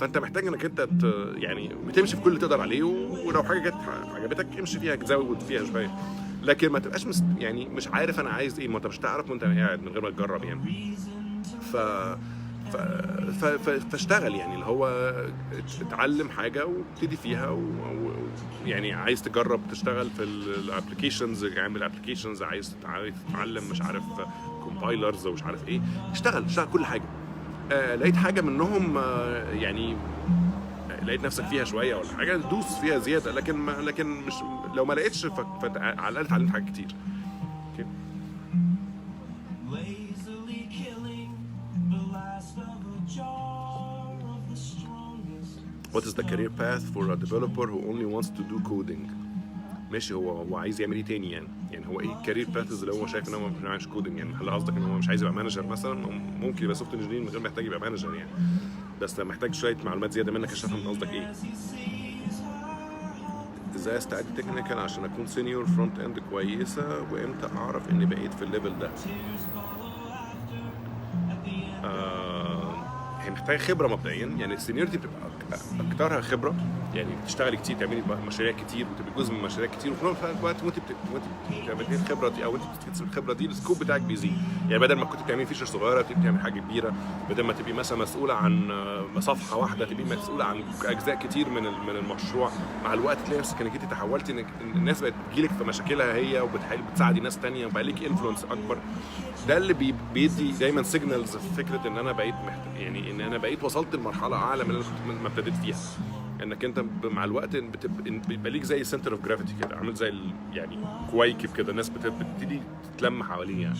فانت محتاج انك انت يعني بتمشي في كل اللي تقدر عليه، ولو حاجه جت عجبتك امشي فيها، تزود فيها شويه، لكن ما تبقاش يعني مش عارف انا عايز ايه. ما انت مش تعرف وانت قاعد من غير ما تجرب يعني. فاشتغل يعني، اللي هو اتعلم حاجه وابتدي فيها، يعني عايز تجرب تشتغل في الابلكيشنز، اعمل ابلكيشنز، عايز تتعلم مش عارف كومبايلرز ومش عارف ايه، اشتغل كل حاجه. لقيت حاجه منهم يعني لقيت نفسك فيها شويه ولا حاجه دوس فيها زياده، لكن مش لو ما لقيتش على الاقل اتعلمت حاجات كتير. اوكي. What is the career path for a developer who only wants to do coding؟ ماشي، هو عايز يعمل ايه تاني يعني هو ايه الكارير باثز اللي هو شايف ان هو مش عايز كودنج يعني؟ هل قصدك ان هو مش عايز يبقى مانجر مثلا؟ ممكن يبقى سوفت انجينير من غير ما يحتاج يبقى مانجر يعني، بس محتاج شويه معلومات زياده منك عشان افهم قصدك ايه. ازاي استعد تكنيكال عشان اكون سينيور فرونت اند كويسه، وامتى اعرف اني بقيت في الليفل ده؟ هي محتاجه خبره مبدئيا، يعني السينيورتي بتبقى اكترها خبره، يعني تشتغلي كتير، تعملي مشاريع كتير وتبقي جزء من مشاريع كتير، وفي نفس الوقت وانت بتعملي الخبره دي او انت بتكتسبي الخبره دي السكوب بتاعك بيزيد. يعني بدل ما كنت بتعملي فيشر صغيره تبقي بتعملي حاجه كبيره، بدل ما تبقي مثلا مسؤوله عن صفحه واحده تبقي مسؤوله عن اجزاء كتير من المشروع. مع الوقت تلاقي نفسك انك انت تحولتي، انك الناس بقت بتجيلك في مشاكلها هي، وبتحاولي بتساعدي ناس ثانيه وبقى ليك انفلونس اكبر. ده اللي بيدي دايما سيجنالز في فكره ان انا بقيت يعني ان انا بقيت وصلت لمرحله اعلى من اللي كنت ما ابتديت فيها. انك انت مع الوقت بيبقى ليك زي سنتر اوف جرافيتي كده، عامل زي يعني كويكب كده، الناس بتبتدي تتلم حواليه يعني.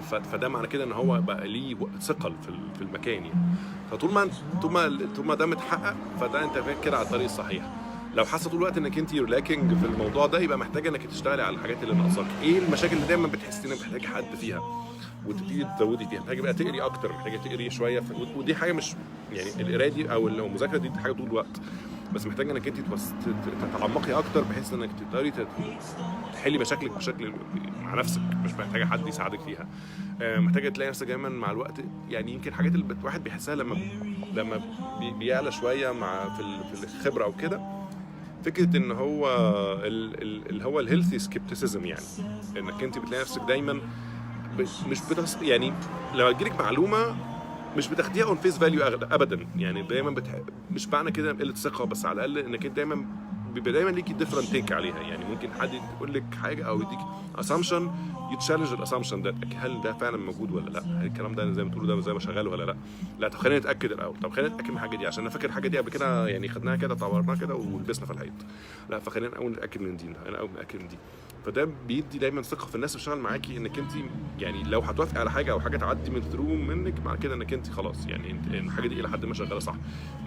فده معنى كده ان هو بقى ليه ثقل في المكان يعني. فطول ما ده متحقق، فده انت كده على الطريق الصحيح. لو حاسه طول الوقت انك انت لاكينج في الموضوع ده، يبقى محتاجه انك تشتغلي على الحاجات اللي ناقصاك. ايه المشاكل اللي دايما بتحسي انك محتاجه حد فيها وتبتدي تزودي فيها؟ محتاجه بقى تقري اكتر، محتاجه تقري شويه ودي حاجه مش يعني القرايه دي او المذاكره دي حاجه طول الوقت، بس محتاجه انك انت تتعمقي اكتر بحيث انك تقدري تحلي مشاكلك بشكل مع نفسك، مش محتاجه حد يساعدك فيها. محتاجه تلاقي نفسك دايما مع الوقت، يعني يمكن الحاجات اللي الواحد بيحسها لما بيعلى شويه في الخبره او كده، فكره ان هو اللي هو الهيلثي سكيبتيسيزم، يعني انك انت بتلاقي نفسك دايما مش يعني لو تجيلك معلومه مش بتاخديها اون فيس فاليو ابدا، يعني دايما مش معنى كده قله ثقه، بس على الاقل انك انت دايما بيبقى دايما ليكي ديفرنت تيك عليها. يعني ممكن حد يقول لك حاجه او يديك اسامبشن، يتشالنج الاسامبشن ده، هل ده فعلا موجود ولا لا؟ هل الكلام ده زي ما تقولوا ده زي ما شغال ولا لا؟ لا طب خلينا نتاكد الاول. طب خلينا نتاكد من الحاجه دي، عشان انا فاكر الحاجه دي قبل كده يعني خدناها كده طورناها كده ولبسنا في الحيط. لا فخلينا الاول نتاكد من دي، انا اول نتاكد من دي. فده بيدي دايما ثقه في الناس اللي بتشتغل معاكي، انك انت يعني لو هتوافقي على حاجه او حاجه تعدي من ثرو منك، مع كده انك انت خلاص يعني الحاجه دي الى حد ما شغاله صح،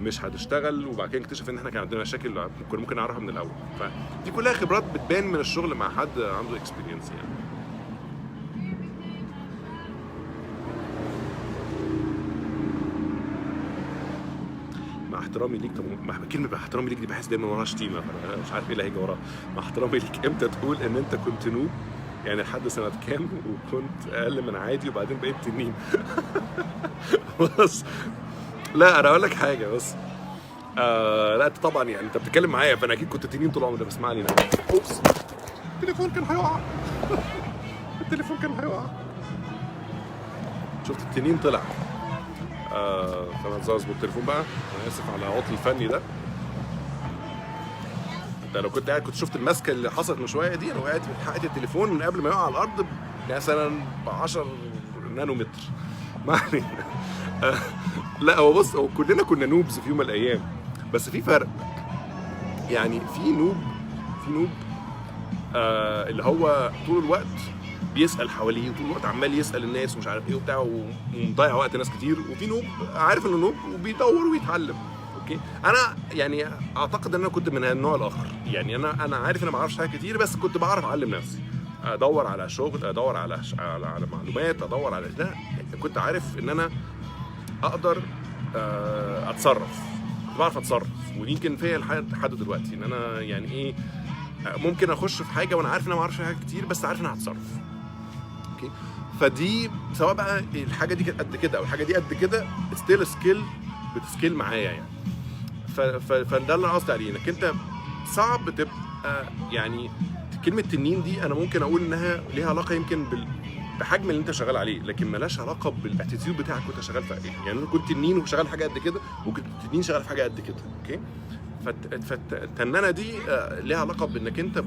مش هتشتغل وبعد كده نكتشف ان احنا كان عندنا مشاكل كنا ممكن نعرفها من الاول. فدي كلها خبرات بتبان من الشغل مع حد عنده اكسبيرينس يعني. مع احترامي ليك، طب كلمه مع احترامي ليك دي بحس دايما وراها شتيمه، فانا مش عارف ايه اللي هيجي وراها. مع احترامي ليك امتى تقول ان انت كنت نوب يعني لحد سنه كام وكنت اقل من عادي وبعدين بقيت تنين؟ بص لا انا اقول لك حاجه بس لا انت طبعا يعني انت بتتكلم معايا فانا اكيد كنت تنين طول عمري. بسمعني انا اوبس التليفون كان هيقع. التليفون كان هيقع. شفت التنين طلع. فانا ازاي اظبط التليفون بقى؟ انا اسف على العطل الفني ده. انت لو كنت قاعد كنت شفت المسكه اللي حصلت من شويه دي. انا وقعت حققت التليفون من قبل ما يقع على الارض مثلا ب 10 نانومتر. ما علينا. لا هو بص، هو كلنا كنا نوبز في يوم من الايام، بس في فرق. يعني في نوب اللي هو طول الوقت بيسال حواليه وطول الوقت عمال يسال الناس ومش عارف ايه وبتاع ومضيع وقت ناس كتير. وفي نوب عارف انه نوب وبيدور ويتعلم. اوكي انا يعني اعتقد ان انا كنت من النوع الاخر. يعني انا عارف ان انا ما اعرفش حاجات كتير، بس كنت بعرف اعلم نفسي، ادور على شغل، ادور على معلومات، ادور على ده. كنت عارف ان انا اقدر اتصرف، كنت بعرف اتصرف. ودي يمكن فيا لحد دلوقتي ان انا يعني ايه ممكن اخش في حاجه وانا عارف ان انا ما اعرفش حاجات كتير، بس عارف ان انا هتصرف. اوكي فدي سواء بقى الحاجه دي كانت قد كده او الحاجه دي قد كده، ستيل سكيل بتسكيل معايا يعني. فده اللي انا قصدي عليه، انك انت صعب تبقى يعني كلمه تنين دي انا ممكن اقول انها ليها علاقه يمكن بحجم اللي انت شغال عليه، لكن مالهاش علاقه بالاتيتيود بتاعك كنت شغال في ايه. يعني انا كنت تنين وشغال حاجه قد كده، وكنت تنين شغال في حاجه قد كده. اوكي فالتنانه دي ليها علاقه بانك انت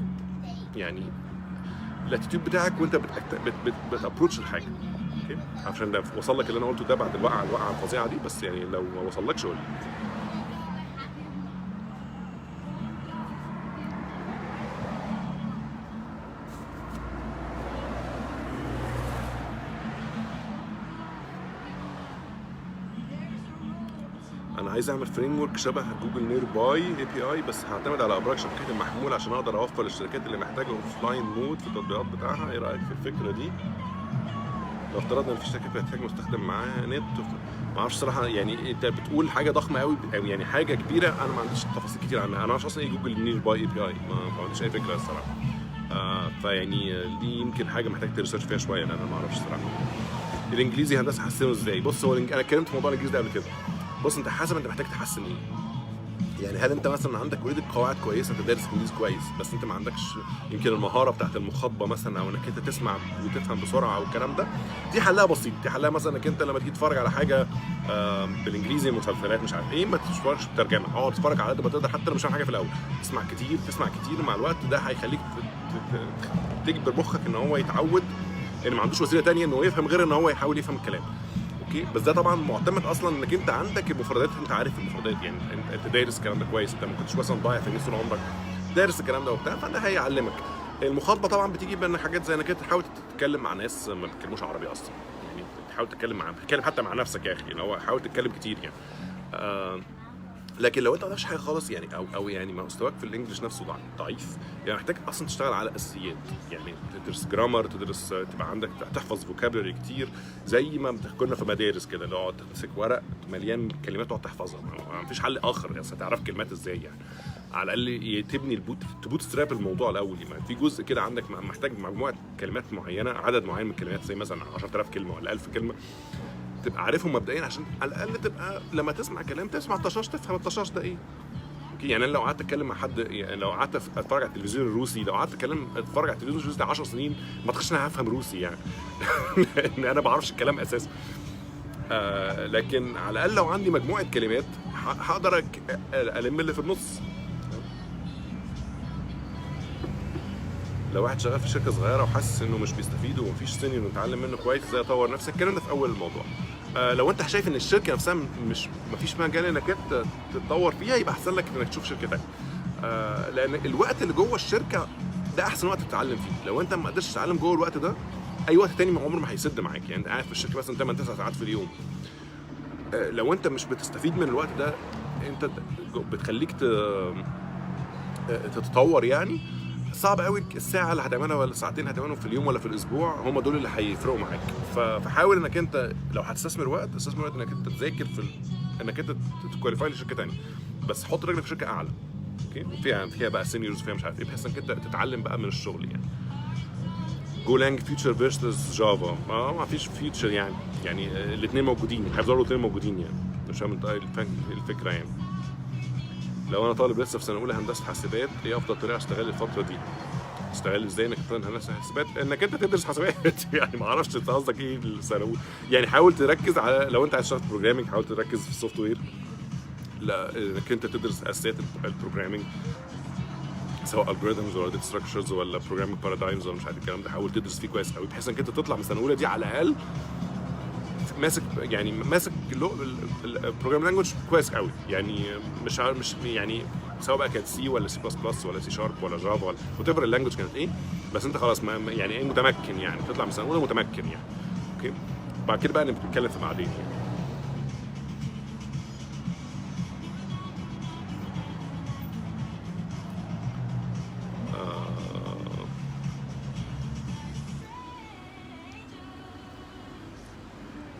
يعني الاتيتيود بتاعك وانت بتابروتش الحاجه. اوكي عشان ده وصل لك اللي انا قلته ده بعد الوقعه الفظيعه دي، بس يعني لو ما وصلكش قول لي. انا عايز اعمل فريم ورك شبه جوجل نير باي اي بي اي، بس هعتمد على ابراج شبكات المحمول عشان اقدر اوفر للشركات اللي محتاجه اوف لاين مود في التطبيقات بتاعها. ايه رايك في الفكره دي؟ لو افترضنا ان في شركه بتحتاج مستخدم معاها نت، ما اعرفش صراحه. يعني انت بتقول حاجه ضخمه قوي او يعني حاجه كبيره، انا ما عنديش تفاصيل كتير عنها. انا ما اعرفش اصلا ايه جوجل نير باي اي بي اي، ما عنديش اي فكره الصراحه. فيعني دي يمكن حاجه محتاج تريسيرش فيها شويه، لان انا ما اعرفش الصراحه. الانجليزي هندسه حسنه ازاي؟ بص هو انا اتكلمت في موضوع الانجليزي ده قبل كده. بص انت حسب انت محتاج تحسن ايه. يعني هل انت مثلا عندك اوريدي قواعد كويسه، انت دارس انجليزي كويس، بس انت ما عندكش يمكن المهاره بتاعت المخاطبه مثلا، او انك انت تسمع وتفهم بسرعه او الكلام ده. دي حلها بسيط. دي حلها مثلا انك انت لما تيجي تتفرج على حاجه بالانجليزي، مسلسلات مش عارف ايه، ما تتفرجش بترجمه، اقعد تتفرج على قد ما تقدر حتى لو مش فاهم حاجه في الاول. تسمع كتير مع الوقت ده هيخليك تجبر مخك ان هو يتعود ان ما عندوش وسيله ثانيه انه يفهم غير ان هو يحاول يفهم الكلام. اوكي بس ده طبعا معتمد اصلا انك انت عندك المفردات، انت عارف المفردات، يعني انت دارس الكلام ده كويس، انت ما كنتش مثلا ضايع في طول عمرك دارس الكلام ده وبتاع، فده هيعلمك. المخاطبه طبعا بتيجي بان حاجات زي انك انت تحاول تتكلم مع ناس ما بيتكلموش عربي اصلا، يعني تحاول تتكلم حتى مع نفسك يا اخي، اللي هو حاول تتكلم كتير يعني. لكن لو انت ما تعرفش حاجه خالص يعني او يعني مستواك في الانجليش نفسه ضعيف، يعني محتاج اصلا تشتغل على اساسيات، يعني تدرس جرامر، تبقى عندك تحفظ فوكابلري كتير، زي ما كنا في مدارس كده، اللي هو تمسك ورق مليان كلمات وتقعد تحفظها. ما فيش حل اخر، يعني هتعرف كلمات ازاي يعني؟ على الاقل تبني تبوت ستراب الموضوع الاول. يعني في جزء كده عندك محتاج مجموعه كلمات معينه، عدد معين من الكلمات، زي مثلا 10000 كلمه ولا 1000 كلمه، تبقى عارفهم مبدئيا عشان على الاقل تبقى لما تسمع كلام تسمع الطشاش، تفهم الطشاش ده ايه. اوكي يعني انا لو قعدت اتكلم مع حد، يعني لو قعدت اتفرج على التلفزيون الروسي، لو قعدت اتفرج على التلفزيون الروسي ده 10 سنين، ما تخش انا هفهم روسي يعني. لان انا ما بعرفش الكلام اساسا. لكن على الاقل لو عندي مجموعه كلمات هقدر الم اللي في النص. لو واحد شغال في شركه صغيره وحاسس انه مش بيستفيد ومفيش سينيور نتعلم منه كويس ازاي اطور نفسك، الكلام ده في اول الموضوع. لو انت شايف ان الشركه نفسها مفيش مجال انك انت تتطور فيها، يبقى احسن لك انك تشوف شركه ثانيه. لان الوقت اللي جوه الشركه ده احسن وقت تتعلم فيه. لو انت ما قدرتش تتعلم جوه الوقت ده، اي وقت تاني عمره ما هيسد معاك. يعني انت قاعد في الشركه مثلا 8 9 ساعات في اليوم، لو انت مش بتستفيد من الوقت ده، انت بتخليك تتطور. يعني صعب قوي الساعه اللي هتعملها ولا ساعتين هتعملهم في اليوم ولا في الاسبوع هم دول اللي هيفرقوا معاك. فحاول انك انت لو هتستثمر وقت، استثمر وقت انك انت تذاكر انك انت تكواليفاي لشركه ثانيه، بس حط رجلك في شركه اعلى، اوكي، فيها بقى سينيورز، فيها مش عارف ايه، بحيث انك انت تتعلم بقى من الشغل. يعني جولانج فيوتشر فيرسس جافا، ما فيش فيوتشر يعني الاثنين موجودين، هيفضلوا الاثنين موجودين. يعني مش فاهم الفكره. يعني لو انا طالب لسه في سنه اولى هندسه حاسبات، ايه افضل طريقه اشتغل الفتره دي؟ تشتغل ازاي انك تفهم هندسه حاسبات؟ انك انت تدرس حاسبات. يعني ما اعرفش انت قصدك ايه السنه اولى. يعني حاول تركز على، لو انت عايز تشتغل بروجرامنج حاول تركز في السوفت وير، لا انك انت تدرس اساسيات البروجرامنج، سواء الجوريثمز ولا داتا ستراكشرز ولا بروجرامينج بارادايمز ولا مش عارف الكلام ده. حاول تدرس فيه كويس قوي، بحيث انك انت تطلع من السنه الاولى دي على الاقل ماسك البروجرام لانجوج كويس قوي. يعني مش يعني سواء بقى كانت سي ولا سي بلس بلس ولا سي شارب ولا جافا ولا وات ايفر اللانجوج كانت ايه، بس انت خلاص يعني ايه متمكن. يعني تطلع من السنه الاولى متمكن يعني، اوكي. بعد كده بقى نتكلم في بعدين يعني.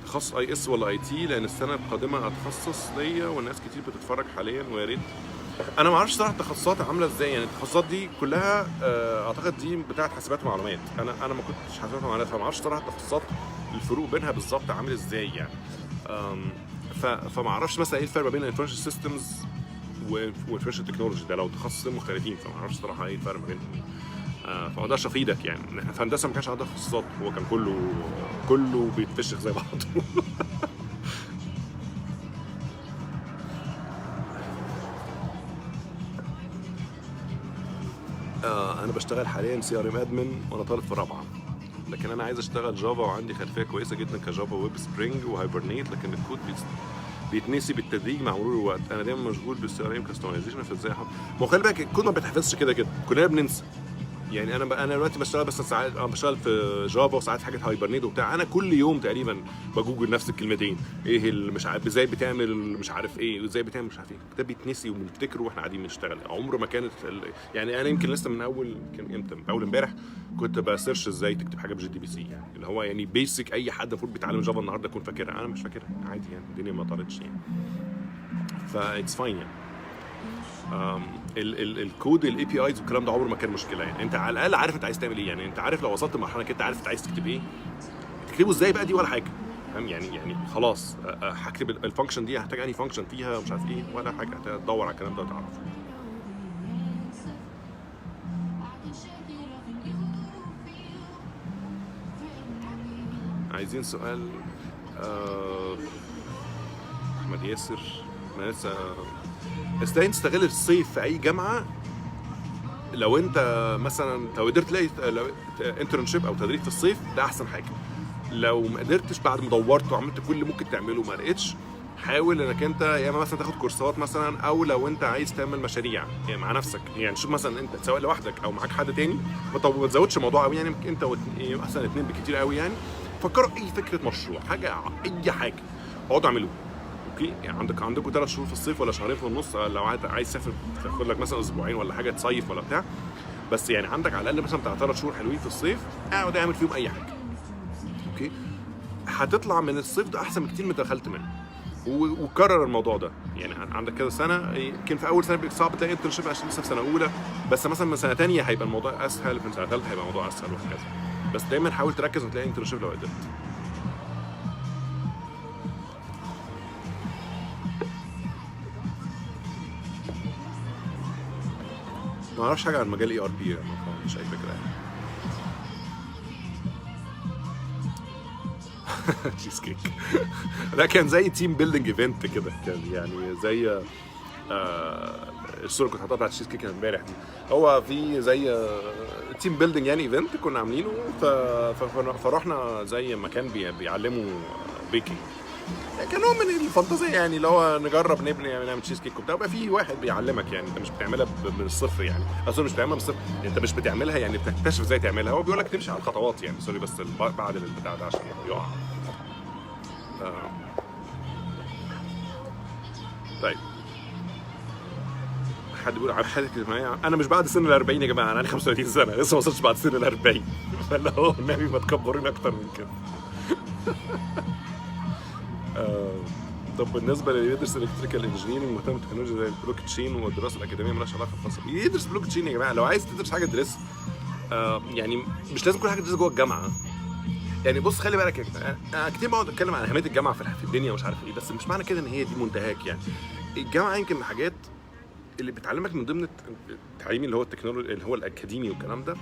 تخصص اي اس ولا اي تي؟ لان السنه القادمه اتخصص ليا والناس كتير بتتفرج حاليا، ويا ريت. انا ما اعرفش صراحه التخصصات عامله ازاي. يعني التخصصات دي كلها اعتقد دي بتاعه حاسبات ومعلومات. انا ما كنتش حاسبات ومعلومات، فما اعرفش صراحه التخصصات الفروق بينها بالظبط عامل ازاي يعني. فما اعرفش مثلا ايه الفرق بين الانفورميشن سيستمز والانفورميشن تكنولوجي، ده لو تخصصين مختلفين، فما اعرفش صراحه ايه الفرق بينهم. فما اقدرش افيدك. يعني في هندسه ما كانش عندها تخصصات، هو كان كله بيتفشخ زي بعضه. انا بشتغل حاليا سي ار ام ادمن وانا طالب في رابعه، لكن انا عايز اشتغل جافا وعندي خلفيه كويسه جدا كجافا ويب سبرينج وهايبرنيت، لكن الكود بيتنسي بالتدريج مع مرور الوقت. انا دايما مشغول بالسي ار ام كاستمايزيشن، فازاي ما هو خلي بالك الكود ما بيتحفظش كده كلنا بننسى. يعني انا دلوقتي بشتغل بس ساعات بشتغل في جافا وساعات حاجه هايبرنيت وبتاع. انا كل يوم تقريبا بجوجل نفس الكلمتين، ايه اللي مش عارف ازاي بتعمل مش عارف ايه وازاي بتعمل مش عارف ايه. ده بيتنسي وبنفتكره واحنا قاعدين بنشتغل. عمره ما كانت يعني انا يمكن لسه من اول كان امتى اول امبارح كنت بسيرش ازاي تكتب حاجه بجي دي بي سي، يعني اللي هو يعني بيسك اي حد المفروض بيتعلم جافا النهارده يكون فاكرها. انا مش فاكرها عادي، يعني الدنيا ما طارتش يعني، فايتس فاين يعني. الكود الاي بي ايز والكلام ده عمره ما كان مشكله. يعني انت على الاقل عارف انت عايز تعمل ايه. يعني انت عارف لو وصلت لمرحله انت عارف انت عايز تكتب ايه، تكتبه ازاي بقى دي ولا حاجه، فاهم؟ يعني خلاص هكتب الفانكشن دي هحتاج انهي فانكشن فيها مش عارف ايه ولا حاجه، هتدور على الكلام ده وتعرف. عايزين سؤال احمد ياسر. انا لسه ازاي تستغل الصيف في اي جامعه؟ لو انت مثلا لو قدرت تلاقي انترنشيب او تدريب في الصيف ده احسن حاجه. لو ما قدرتش بعد ما دورت وعملت كل اللي ممكن تعمله ما لقيتش، حاول انك انت يا اما مثلا تاخد كورسات مثلا، او لو انت عايز تعمل مشاريع يعني مع نفسك، يعني شوف مثلا انت سواء لوحدك او معاك حد تاني، ما تزودش الموضوع قوي. يعني انت مثلا 2 بالكتير قوي. يعني فكروا اي فكره مشروع، حاجه اي حاجه اقعدوا اعملوه. اوكي، يعني عندكم 3 شهور في الصيف ولا شهرين في النص، لو عايز تسافر تاخد لك مثلا اسبوعين ولا حاجه تصيف ولا بتاع، بس يعني عندك على الاقل مثلا بتاع 3 شهور حلوين في الصيف، اقعد اعمل فيهم اي حاجه. اوكي، هتطلع من الصيف ده احسن بكتير من دخلت منه. وكرر الموضوع ده. يعني عندك كذا سنه، يمكن في اول سنه بيبقى صعب تلاقي انترنشيب عشان لسه في سنه اولى، بس مثلا من سنه ثانيه هيبقى الموضوع اسهل، من سنه ثالثه هيبقى الموضوع اسهل وهكذا. بس دايما حاول تركز وتلاقي انترنشيب لو قدرت. ما اعرفش حاجه عن مجال اي ار بي، مش اي فكره يعني. تشيز كيك. ده كان زي تيم بيلدينج ايفنت كده، كان يعني زي الصوره كنت حاطها بتاعت التشيز كيك امبارح دي. هو في زي تيم بيلدينج يعني ايفنت كنا عاملينه، فرحنا زي مكان بيعلموا بيكنج، كان نوع من الفانتازيا يعني، اللي هو نجرب نبني نعمل تشيز كيك وبتاع. بقى في واحد بيعلمك يعني، انت مش بتعملها من الصفر يعني، اصلا مش بتعملها من الصفر، انت مش بتعملها يعني، بتكتشف ازاي تعملها. هو بيقول لك تمشي على الخطوات يعني، سوري بس بعد البتاع ده عشان يقع. طيب حد بيقول على حالك معايا، انا مش بعد سن ال 40 يا جماعه، انا عندي 35 سنه لسه ما وصلتش بعد سن ال 40 فاللي هو النبي ما تكبرين اكتر من كده. طب بالنسبه للي يدرس الكتريكال انجينيرنج مهتم بالتكنولوجيا زي البلوك تشين والدراسه الاكاديميه مالهاش علاقه خاصه، يدرس بلوك تشين يا جماعه. لو عايز تدرس حاجه تدرس يعني مش لازم كل حاجه تدرس جوه الجامعه يعني. بص خلي بالك، انا كتير بقعد اتكلم عن اهميه الجامعه في الدنيا ومش عارف ايه، بس مش معنى كده ان هي دي منتهاك يعني. الجامعه يمكن من الحاجات اللي بتعلمك من ضمن التعليم اللي هو التكنولوجي اللي هو الاكاديمي والكلام ده،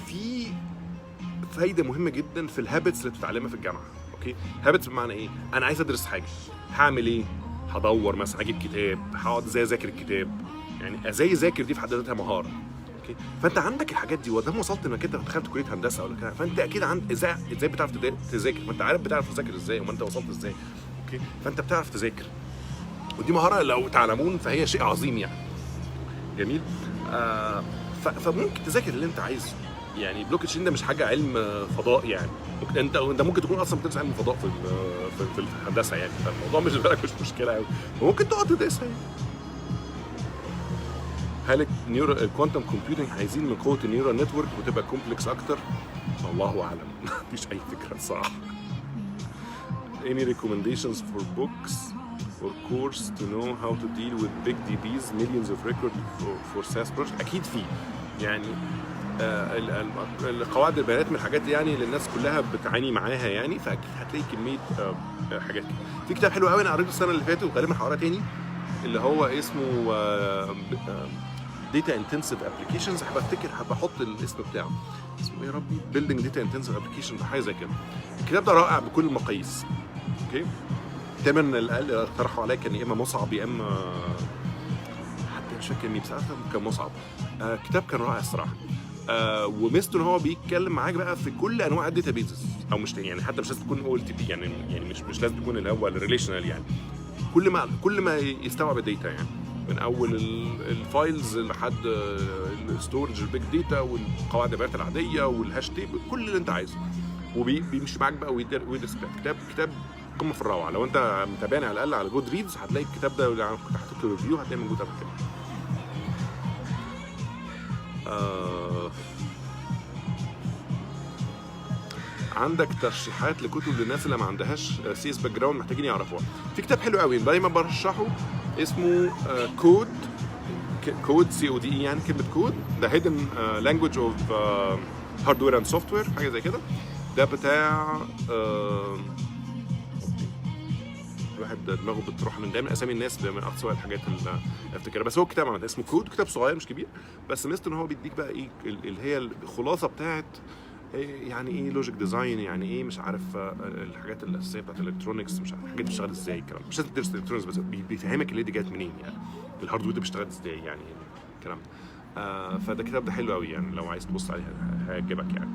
في فايده مهمه جدا في الهابتس اللي بتتعلمها في الجامعه. اوكي، هابتس بمعنى ايه؟ انا عايز ادرس حاجه، هعمل ايه؟ هدور مثلا، هجيب كتاب، هقعد ازاي اذاكر الكتاب يعني، ازاي اذاكر دي في حد ذاتها مهاره. اوكي، فانت عندك الحاجات دي، ودام وصلت انك انت دخلت كليه هندسه ولا كده، فانت اكيد عندك ازاي بتعرف تذاكر، ما انت عارف بتعرف تذاكر ازاي، وما انت وصلت ازاي. اوكي، فانت بتعرف تذاكر، ودي مهاره لو تعلمون فهي شيء عظيم يعني. جميل. فممكن تذاكر اللي انت عايزه يعني. بلوك تشين ده مش حاجه علم فضاء يعني، انت ممكن تكون اصلا بتدرس علم فضاء في الهندسه يعني، فالموضوع مش بالك مش مشكله قوي، وممكن تقعد تدرسها يعني. هل الكوانتم كومبيوتنج هيزيد من قوه النيورال نتورك وتبقى كومبلكس اكتر؟ الله اعلم. مفيش اي فكره صراحه. Any recommendations for books or course to know how to deal with big DBs, millions of records for SaaS project؟ اكيد في يعني القواعد البيانات من الحاجات يعني اللي الناس كلها بتعاني معاها يعني، فاكيد هتلاقي كميه حاجات كده. في كتاب حلو قوي انا قريته السنه اللي فاتت وغالبا هقراه تاني، اللي هو اسمه داتا انتنسيف ابلكيشنز. هبفتكر احط الاسم بتاعه، اسمه ايه يا ربي؟ بيلدينج داتا انتنسيف ابلكيشنز، حاجه زي كده. الكتاب ده رائع بكل المقاييس. اوكي، دايما اللي اقترحوا عليا كان يا اما مصعب يا اما حتى مش فاكر مين، بس كان مصعب. كتاب كان رائع الصراحه. وميزته ان هو بيتكلم معاك بقى في كل انواع الداتا بيزز، او مش يعني حتى مش لازم تكون او ال تي بي يعني مش لازم تكون اللي هو الريليشنال يعني، كل ما يستوعب الداتا يعني، من اول الفايلز لحد الستورج البيج داتا والقواعد البيانات العاديه والهاش تيبل، كل اللي انت عايزه. وبيمشي معاك بقى ويدرس كتاب قمه في الروعه. لو انت متابعني على الاقل على جود ريدز هتلاقي الكتاب ده، اللي كنت حاطط له ريفيو هتلاقيه موجود قبل كده. عندك ترشيحات لكتب للناس اللي ما عندهاش سي اس باك جراوند محتاجين يعرفوها؟ في كتاب حلو قوي دايما برشحه اسمه كود سي او دي يعني كلمه كود، ذا هيدن لانجويج اوف هاردوير اند سوفت وير، حاجه زي كده. ده بتاع الواحد دماغه بتروح من دايما اسامي الناس من اقصى الحاجات اللي افتكرها، بس هو كتاب عمل اسمه كود، كتاب صغير مش كبير، بس ميزته ان هو بيديك بقى ايه اللي هي الخلاصه بتاعت يعني ايه لوجيك ديزاين، يعني ايه مش عارف الحاجات الاساسيه بتاعت الالكترونكس، مش عارف الحاجات بتشتغل ازاي الكلام. مش لازم تدرس الالكترونكس بس بيفهمك اللي دي جت منين يعني، الهاردوير ده بيشتغل ازاي يعني الكلام ده. فده الكتاب ده حلو قوي يعني، لو عايز تبص عليه هيعجبك يعني.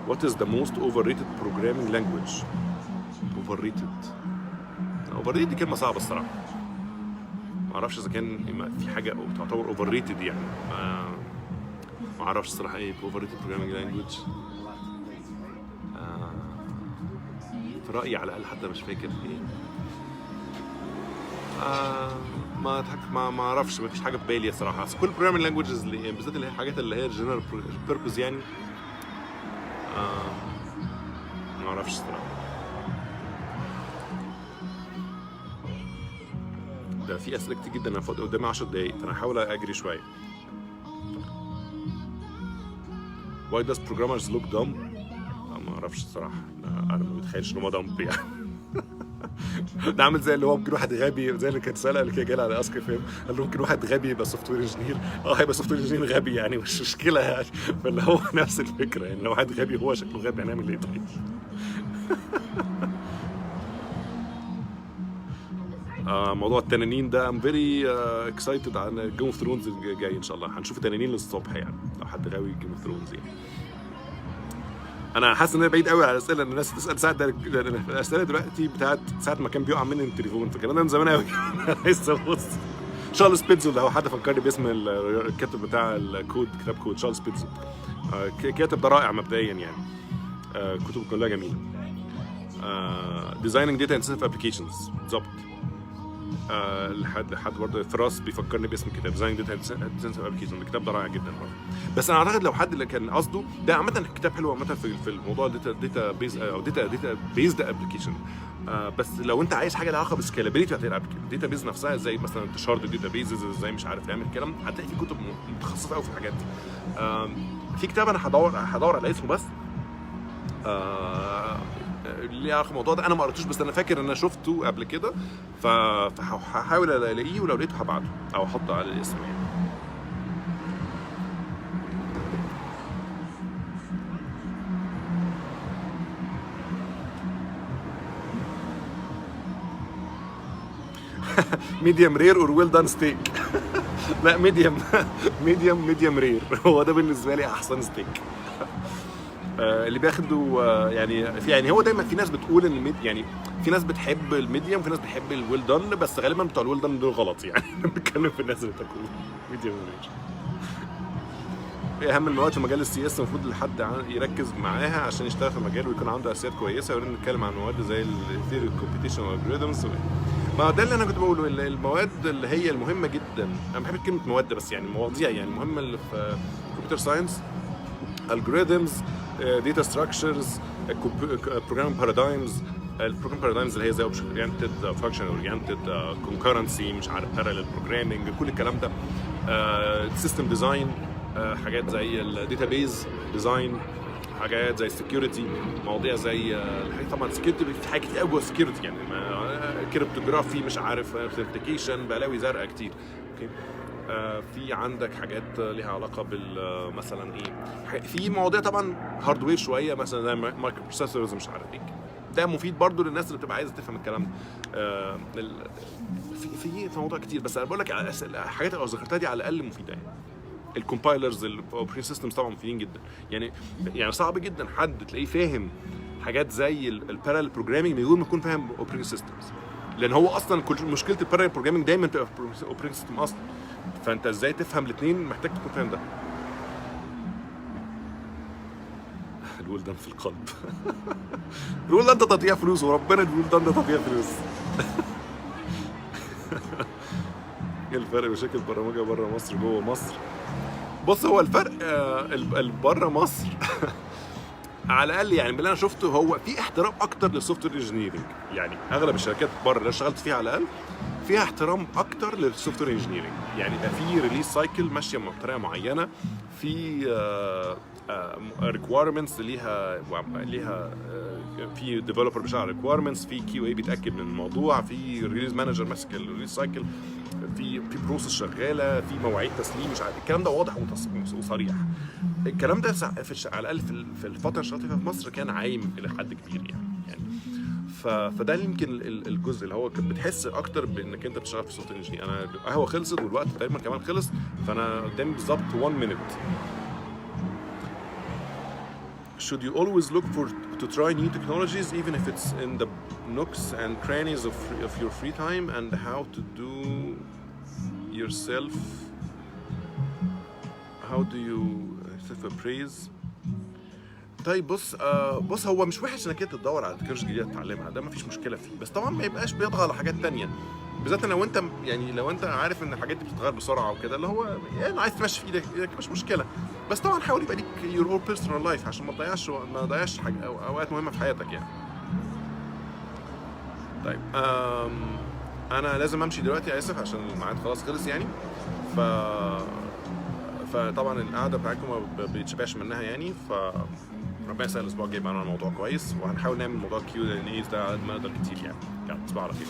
What is the most overrated programming language? Overrated دي كلمة صعبة الصراحة. ما اعرفش اذا كان في حاجة تعتبر overrated يعني. ما اعرفش الصراحة ايه overrated programming language. في رأيي على الأقل حتى مش فاكر ايه. ما اعرفش، ما فيش حاجة في بالي الصراحة. بس كل programming languages اللي بالذات اللي هي الحاجات اللي هي general purpose يعني ما اعرفش الصراحه. ده في اسئله كتير جدا، انا فاضي قدامي 10 دقايق فانا هحاول اجري شويه. Why does programmers look dumb؟ ما اعرفش الصراحه، انا ما بتخيلش ان هو dumb يعني. ده عامل زي اللي هو ممكن واحد غبي، زي اللي كانت سالة اللي كان جاي على اسك فيلم قال له ممكن واحد غبي يبقى سوفت وير انجينير. هيبقى سوفت وير انجينير غبي يعني مش مشكله يعني، فاللي هو نفس الفكره يعني، لو واحد غبي هو شكله غبي هنعمل ايه طيب؟ موضوع التنانين ده I'm very excited عن جيم اوف ثرونز الجاي ان شاء الله. هنشوف تنانين للصبح يعني لو حد غاوي جيم اوف ثرونز يعني. انا حاسس ان انا بعيد قوي على الاسئله ان الناس تسال ساعه الاسئله دلوقتي بتاعت ساعه ما كان بيقع مني التليفون، فالكلام ده من زمان قوي. لسه بص شارلز بيتزو، لو حد فكرني باسم الكاتب بتاع الكود، كتاب كود شارلز بيتزو. كاتب ده رائع مبدئيا يعني، كتب كلها جميله. ديزايننج داتا انتنسيف ابلكيشنز بالظبط. لحد برضه فراس بيفكرني باسم كتاب ديزاين داتا انتنسيف ابلكيشن. الكتاب ده رائع جدا برضه. بس انا اعتقد لو حد اللي كان قصده ده عامه الكتاب حلو عامه في الموضوع داتا بيز او داتا بيزد ابلكيشن. بس لو انت عايز حاجه لها علاقه بالسكيلابيلتي بتاعت الداتا بيز نفسها، زي مثلا انتشار الداتا بيزز، ازاي مش عارف تعمل الكلام، هتلاقي في كتب متخصصه قوي في الحاجات دي. في كتاب انا هدور على اسمه بس ليه علاقه بالموضوع ده، انا ما قريتوش بس انا فاكر ان انا شفته قبل كده، فهحاول الاقيه ولو لقيته هبعته او احطه على الاسم يعني. ميديوم رير اور ويل دان ستيك. لا ميديوم رير هو ده بالنسبه لي احسن ستيك. اللي بياخدوا يعني هو دايما في ناس بتقول ان يعني في ناس بتحب الميديوم وفي ناس بتحب الويل دان، بس غالبا بتوع الويل دان دول غلط يعني. بنتكلم في الناس اللي بتاكل ميديوم رير. ايه اهم المواد في مجال السي اس المفروض الحد يركز معاها عشان يشتغل في المجال ويكون عنده اساسيات كويسه؟ ورينا نتكلم عن مواد زي الثيوري كومبيتيشن والالجوريثمز. ما ده اللي انا كنت بقوله، المواد اللي هي المهمه جدا. انا بحب كلمه مواد بس يعني مواضيع يعني المهمه اللي في كمبيوتر ساينس: algorithms, data structures, programming paradigms. البروجرام بارادايمز اللي هي زي اوبشن اورينتد، فانكشن اورينتد، كونكرنسي، مش عارف باراليل بروجرامينج، كل الكلام ده. سيستم ديزاين، حاجات زي الداتابيز ديزاين، حاجات زي السكيورتي، مواضيع زي طبعا السكيورتي في حاجات كتير قوي جوه السكيورتي يعني كريبتوجرافي، مش عارف اثنتيكيشن، بلاوي زرقاء كتير. اوكي. في عندك حاجات ليها علاقه بال مثلا ايه، في مواضيع طبعا هاردوير شويه مثلا زي مايكرو بروسيسورز، مش عارف ايه. ده مفيد برضو للناس اللي بتبقى عايزه تفهم الكلام ده. في موضوع كتير، بس انا بقول لك الحاجات اللي ذكرتها دي على الاقل مفيده يعني. الكومبايلرز، الاوبريتنج سيستمز طبعا مفيدين جدا يعني صعب جدا حد تلاقيه فاهم حاجات زي الباراليل بروجرامينج من غير ما يكون فاهم اوبريتنج سيستمز، لان هو اصلا مشكله الباراليل بروجرامينج دايما تبقى في اوبريتنج سيستم اصلا، فانت ازاي تفهم الاثنين محتاج تكون فاهم ده. الول ده في القلب. الول ده انت تضيع فلوس وربنا، الول ده انت تضيع فلوس. ايه الفرق مشاكل البرمجه بره مصر جوه مصر؟ بص، هو الفرق بره مصر على الاقل يعني باللي انا شفته هو في احترام اكتر للسوفت وير انجينيرنج. يعني اغلب الشركات بره اللي اشتغلت فيها على الاقل فيها احترام اكتر للسوفت وير انجينيرنج. يعني بقى في ريليس سايكل ماشيه بطريقه معينه، في ريكويرمنتس ليها في ديفلوبر بيشتغل على ريكويرمنتس، في كيو اي بيتاكد من الموضوع، في ريليز مانجر ماسك الريليس سايكل، في بروسس شغاله، في مواعيد تسليم، مش عارف الكلام ده واضح وصريح. الكلام ده على الاقل في الفتره اللي اشتغلت فيها في مصر كان عايم الى حد كبير يعني فده يمكن الجزء اللي هو بتحس اكتر بانك انت بتشتغل في سوفت وير انجينير. انا قهوه خلصت والوقت تقريبا كمان خلص، فانا قدامي بالظبط 1 minute. Should you always look to try new technologies even if it's in the nooks and crannies of your free time, and how to do yourself, how do you self-appraise? طيب بص هو مش وحش انك انت تدور على تكنولوجيا جديده تتعلمها، ده مفيش مشكله فيه، بس طبعا ما يبقاش بيطغى على حاجات تانية، بالذات لو انت عارف ان الحاجات دي بتتغير بسرعه وكده، اللي هو يعني عايز تمشي في ايدك مش مشكله، بس طبعا حاول يبقى ليك your own personal life عشان ما تضيعش حاجه اوقات مهمه في حياتك يعني. طيب انا لازم امشي دلوقتي، اسف عشان الميعاد خلاص خلص يعني. فطبعا القعده بتاعتكم ما بيتشبعش منها يعني، ربنا يسهل الاسبوع الجاي معانا موضوع كويس، وهنحاول نعمل موضوع كيو ان ايز ده على قد ما نقدر كتير يعني. يلا تصبحوا على خير.